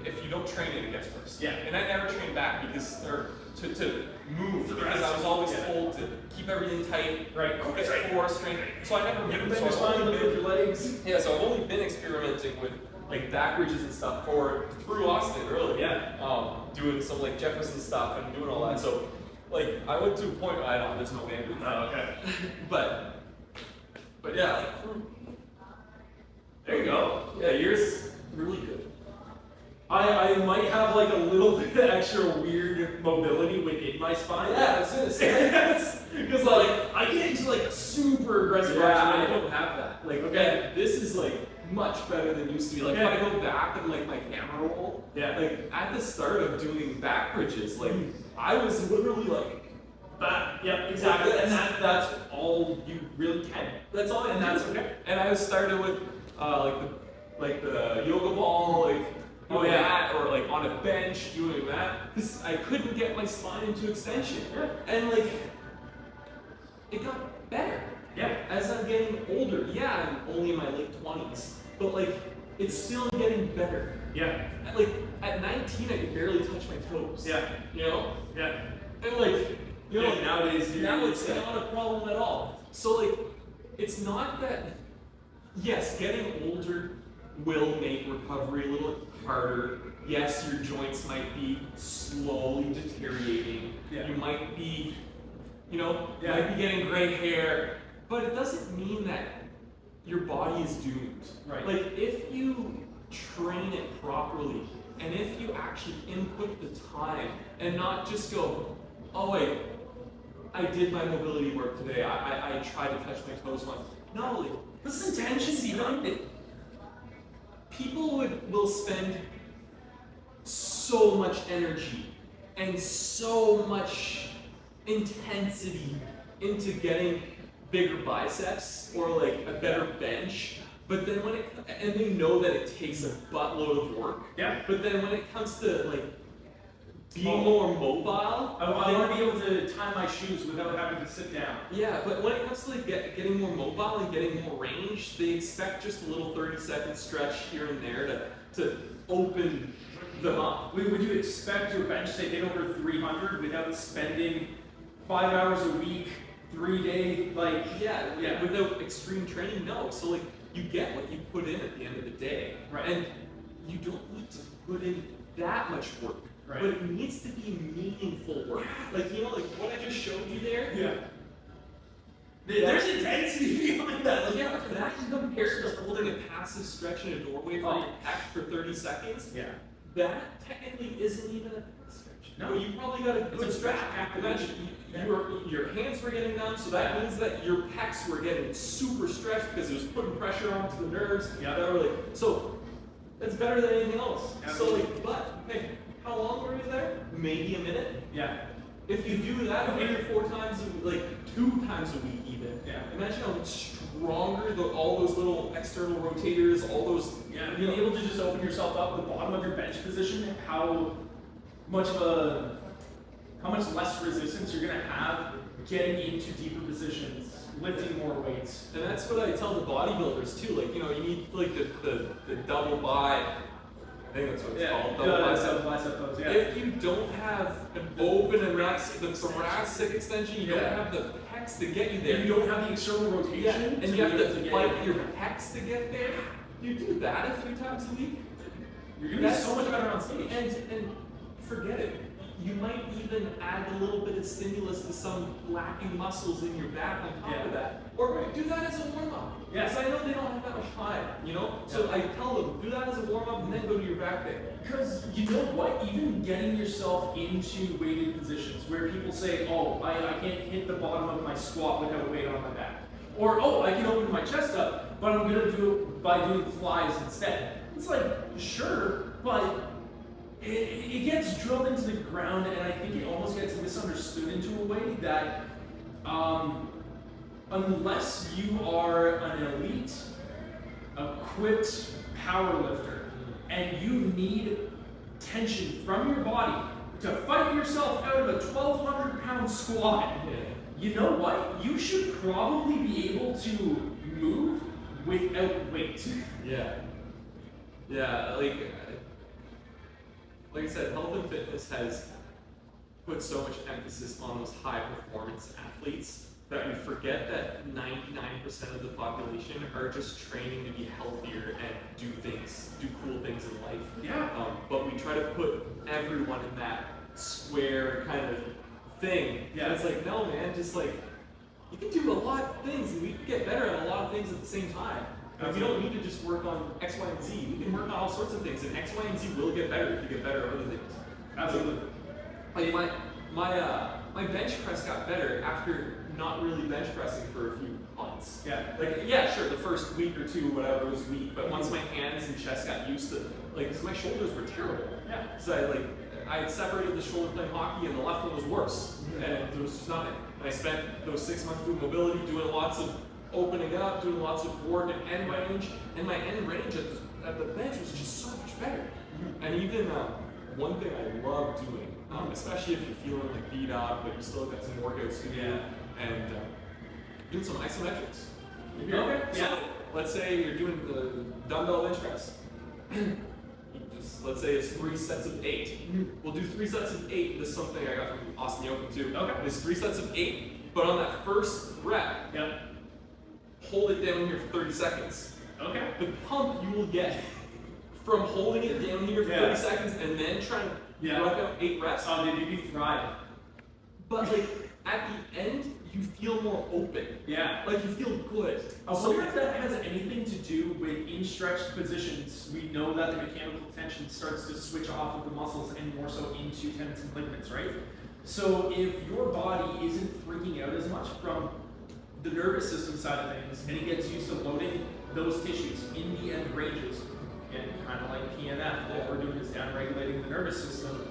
If you don't train it, it gets worse. Yeah. And I never trained back because, or to move because I was always Yeah. told to keep everything tight, Right. get core strength. So I never Never moved. been So your I've spine, only lift been- with your legs. Yeah, so I've only been experimenting with like back ridges and stuff through Austin, really. Yeah. Doing some like Jefferson stuff and doing all that. So like I went to a point where I don't, there's no way I'm doing that. Oh, okay. But yeah, like There you go. yeah, yours really good. I might have like a little bit of extra weird mobility within my spine. Yeah, I was gonna say. Because like I get into like a super aggressive Yeah, I action. don't have that. Like, Okay. this is like much better than it used to be. Like, Okay. if I go back and like my camera roll, Yeah. like at the start of doing back bridges, like I was literally like, But yep, exactly. Like And this. that's all you really can. that's all I And do. that's okay. And I started with like the yoga ball, like Oh, doing yeah. that, or like on a bench doing that, because I couldn't get my spine into extension. Yeah. And like, it got better. Yeah. As I'm getting older, yeah, I'm only in my late 20s, but like, it's still getting better. Yeah. Like, at 19, I could barely touch my toes. Yeah. You know? Yeah. And like, you know, Yeah, nowadays, now you're- it's not a problem at all. So like, it's not that, yes, getting older will make recovery a little harder. Yes, your joints might be slowly deteriorating. Yeah. You might be, you know, Yeah. might be getting gray hair, but it doesn't mean that your body is doomed. Right. Like if you train it properly, and if you actually input the time and not just go, oh wait, I did my mobility work today. I tried to touch my toes once. No, like, What's the intention behind it? people will spend so much energy and so much intensity into getting bigger biceps or like a better bench, but then and they know that it takes a buttload of work. Yeah. But then when it comes to like being more mobile. I want to be able to tie my shoes without having to sit down. Yeah, but when it comes to like getting more mobile and getting more range, they expect just a little 30-second stretch here and there to open them up. Would you expect your bench to hit over 300 without spending 5 hours a week, 3 day, like... Yeah, without extreme training, no. So like, you get what you put in at the end of the day. Right. And you don't need to put in that much work. Right. But it needs to be meaningful work. Like, you know, like what I just showed you there? Yeah. There's intensity behind that. Like, yeah, that compared to holding a passive stretch in a doorway for your pec for 30 seconds, Yeah. that technically isn't even a stretch. No. You probably got a good It's a stretch back activation. activation. Your hands were getting numb, so that means that your pecs were getting super stretched because it was putting pressure onto the nerves. Yeah. That were like, so it's better than anything else. Absolutely. So like, but hey, how long were you there? Maybe a minute. Yeah. If you do that 3 or 4 times, like 2 times a week even. Yeah. Imagine how stronger all those little external rotators, all those. Yeah, being able to just open yourself up the bottom of your bench position, how much less resistance you're gonna have getting into deeper positions, lifting more weights. And that's what I tell the bodybuilders too. Like, you know, you need like the double bi. I think that's what it's called. Double bicep pose. Yeah. If you don't have an open enough, the thoracic extension, you don't have the pecs to get you there. And you don't have the external rotation, and you have to get fight your pecs to get there. You do that a few times a week. You're gonna be so much better on stage. And forget it. You might even add a little bit of stimulus to some lacking muscles in your back on top of that. Or do that as a warm-up. Yeah. Because I know they don't have that much time, you know? So I tell them, do that as a warm-up and then go to your back day. Because you know what? Even getting yourself into weighted positions where people say, oh, I can't hit the bottom of my squat without weight on my back. Or, oh, I can open my chest up, but I'm going to do it by doing flies instead. It's like, sure, but it gets drilled into the ground, and I think it almost gets misunderstood into a way that unless you are an elite, equipped powerlifter, and you need tension from your body to fight yourself out of a 1,200-pound squat, you know what? You should probably be able to move without weight. Yeah. Yeah, like I said, health and fitness has put so much emphasis on those high performance athletes that we forget that 99% of the population are just training to be healthier and do cool things in life. Yeah. But we try to put everyone in that square kind of thing. Yeah. And it's like, no man, just like, you can do a lot of things and we can get better at a lot of things at the same time. Like, we don't need to just work on X, Y, and Z. We can work on all sorts of things, and X, Y, and Z will get better if you get better at other things. Absolutely. Like my bench press got better after not really bench pressing for a few months. Yeah. Like, yeah, sure, the first week or two, whatever, was weak, but once my hands and chest got used to, like, because my shoulders were terrible. Yeah. So I had separated the shoulder playing hockey, and the left one was worse, and there was just nothing. And I spent those 6 months doing mobility, doing lots of opening up, doing lots of work at end range, and my end range at the bench was just so much better. And even one thing I love doing, especially if you're feeling like beat up, but you still got some workouts to do, and doing some isometrics. Okay. So let's say you're doing the dumbbell bench press. Let's say it's 3 sets of 8. We'll do 3 sets of 8. This is something I got from Austin Yoakum too. Okay. It's 3 sets of 8, but on that first rep, hold it down here for 30 seconds. Okay. The pump you will get from holding it down here for 30 seconds and then trying to rep out 8 reps. Oh, dude, you'd be fried. But like at the end, you feel more open. Yeah. Like you feel good. I wonder if that has anything to do with in stretched positions. We know that the mechanical tension starts to switch off of the muscles and more so into tendons and ligaments, right? So if your body isn't freaking out as much from the nervous system side of things, and it gets used to loading those tissues in the end ranges, and kind of like PNF, what we're doing is down-regulating the nervous system.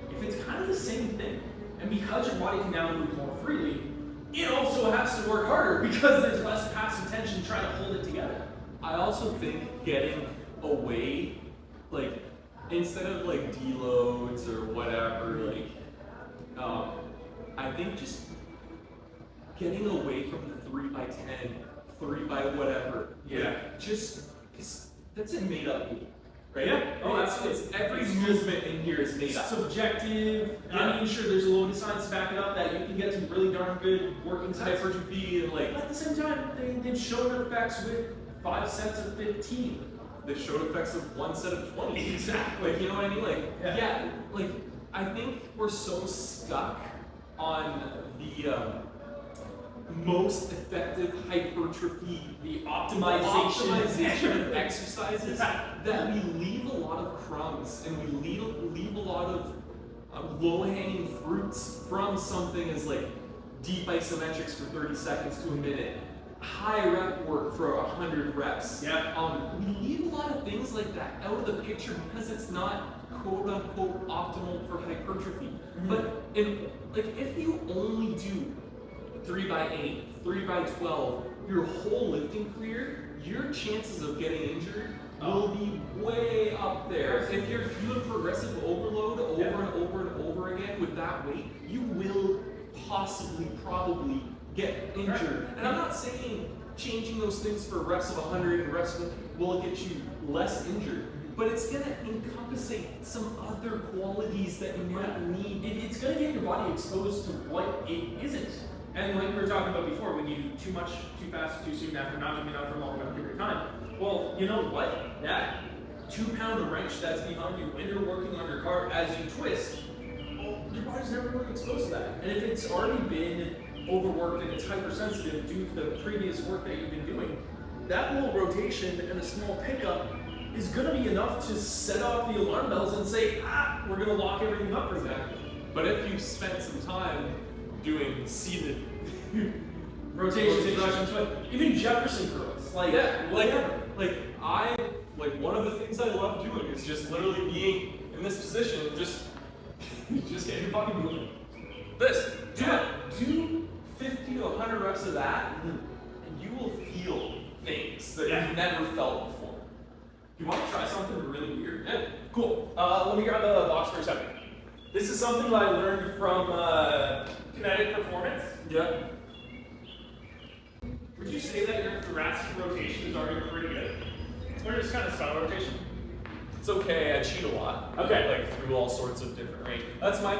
If it's kind of the same thing, and because your body can now move more freely, it also has to work harder because there's less passive tension trying to hold it together. I also think getting away, like instead of like deloads or whatever, like I think just getting away from the 3x10, 3 by whatever. Yeah. Just because that's a made up move, right? Yeah. Oh, it's every movement in here is made up. Subjective. Yeah. I mean, sure, there's a load of science to back it up that you can get some really darn good working sets. Hypertrophy and like But at the same time, they've shown effects with 5 sets of 15. they showed effects of 1 set of 20. Exactly. Like, you know what I mean? Like, Yeah. yeah, like I think we're so stuck on the most effective hypertrophy, The optimization of exercises that we leave a lot of crumbs and we leave a lot of low-hanging fruits from something as like deep isometrics for 30 seconds to a minute, high rep work for 100 reps. Yeah. We leave a lot of things like that out of the picture because it's not quote unquote optimal for hypertrophy. But if you only do 3x8, 3x12, your whole lifting career, your chances of getting injured will be way up there. If you're doing progressive overload over and over and over again with that weight, you will probably get injured. And I'm not saying changing those things for reps of 100 and reps will get you less injured, but it's gonna encompass some other qualities that you might need. It's going to get your body exposed to what it isn't. And like we were talking about before, when you do too much, too fast, too soon after not doing enough for a long enough period of time, well, you know what? That 2-pound wrench that's behind you when you're working on your car as you twist, well, your body's never really exposed to that. And if it's already been overworked and it's hypersensitive due to the previous work that you've been doing, that little rotation and a small pickup is going to be enough to set off the alarm bells and say, we're going to lock everything up for that. But if you spent some time doing seated Rotations, even Jefferson curls, one of the things I love doing is just literally being in this position and just getting your body moving. Do 50 to 100 reps of that, and you will feel things that you've never felt before. You want to try something really weird? Yeah. Cool. Let me grab the box for a second. This is something that I learned from Kinetic Performance. Yeah. Would you say that your thoracic rotation is already pretty good? Or just kind of style rotation? It's okay. I cheat a lot. Okay. Like through all sorts of different range. That's my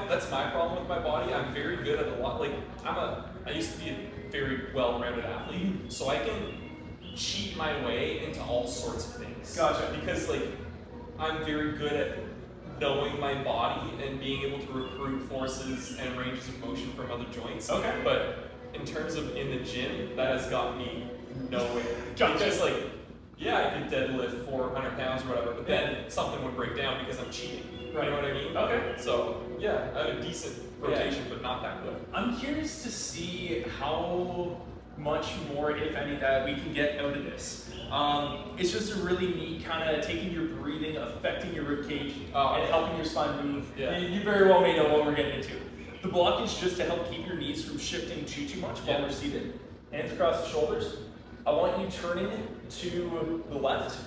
problem with my body. I'm very good at a lot. Like I used to be a very well-rounded athlete, so I can cheat my way into all sorts of things. Gotcha. Because like I'm very good at knowing my body and being able to recruit forces and ranges of motion from other joints. Okay. But in terms of in the gym, that has got me nowhere. Gotcha. Because like, yeah, I could deadlift 400 pounds or whatever, but then something would break down because I'm cheating. Right. You know what I mean? Okay. So yeah, I have a decent rotation, but not that good. I'm curious to see how much more, if any, that we can get out of this. It's just a really neat kind of taking your breathing, affecting your ribcage, and helping your spine move. Yeah. You very well may know what we're getting into. The block is just to help keep your knees from shifting too much while we're seated. Hands across the shoulders. I want you turning to the left.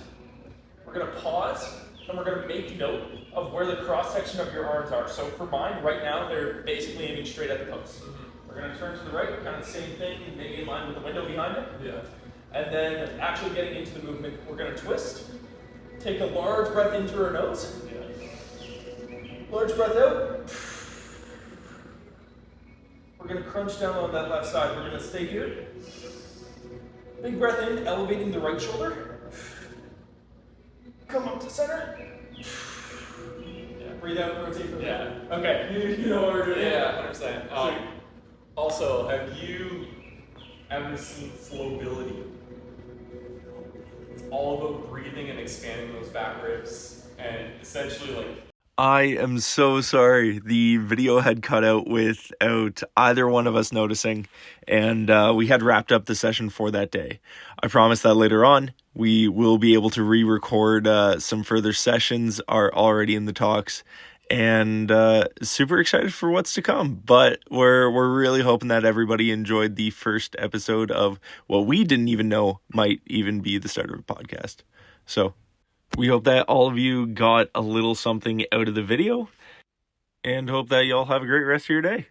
We're going to pause, and we're going to make note of where the cross-section of your arms are. So for mine, right now, they're basically aiming straight at the post. We're going to turn to the right, kind of the same thing, maybe in line with the window behind it. Yeah. And then actually getting into the movement, we're going to twist. Take a large breath in through our nose. Large breath out. We're going to crunch down on that left side. We're going to stay here. Big breath in, elevating the right shoulder. Come up to center. Yeah. Breathe out, rotate from there. Yeah. Okay, you know what we're doing. Yeah, 100%. Also, have you ever seen Flowbility? It's all about breathing and expanding those back ribs, and essentially like. I am so sorry. The video had cut out without either one of us noticing, and we had wrapped up the session for that day. I promise that later on, we will be able to re-record some further sessions are already in the talks, and super excited for what's to come. But we're really hoping that everybody enjoyed the first episode of what we didn't even know might even be the start of a podcast. So We hope that all of you got a little something out of the video, and hope that y'all have a great rest of your day.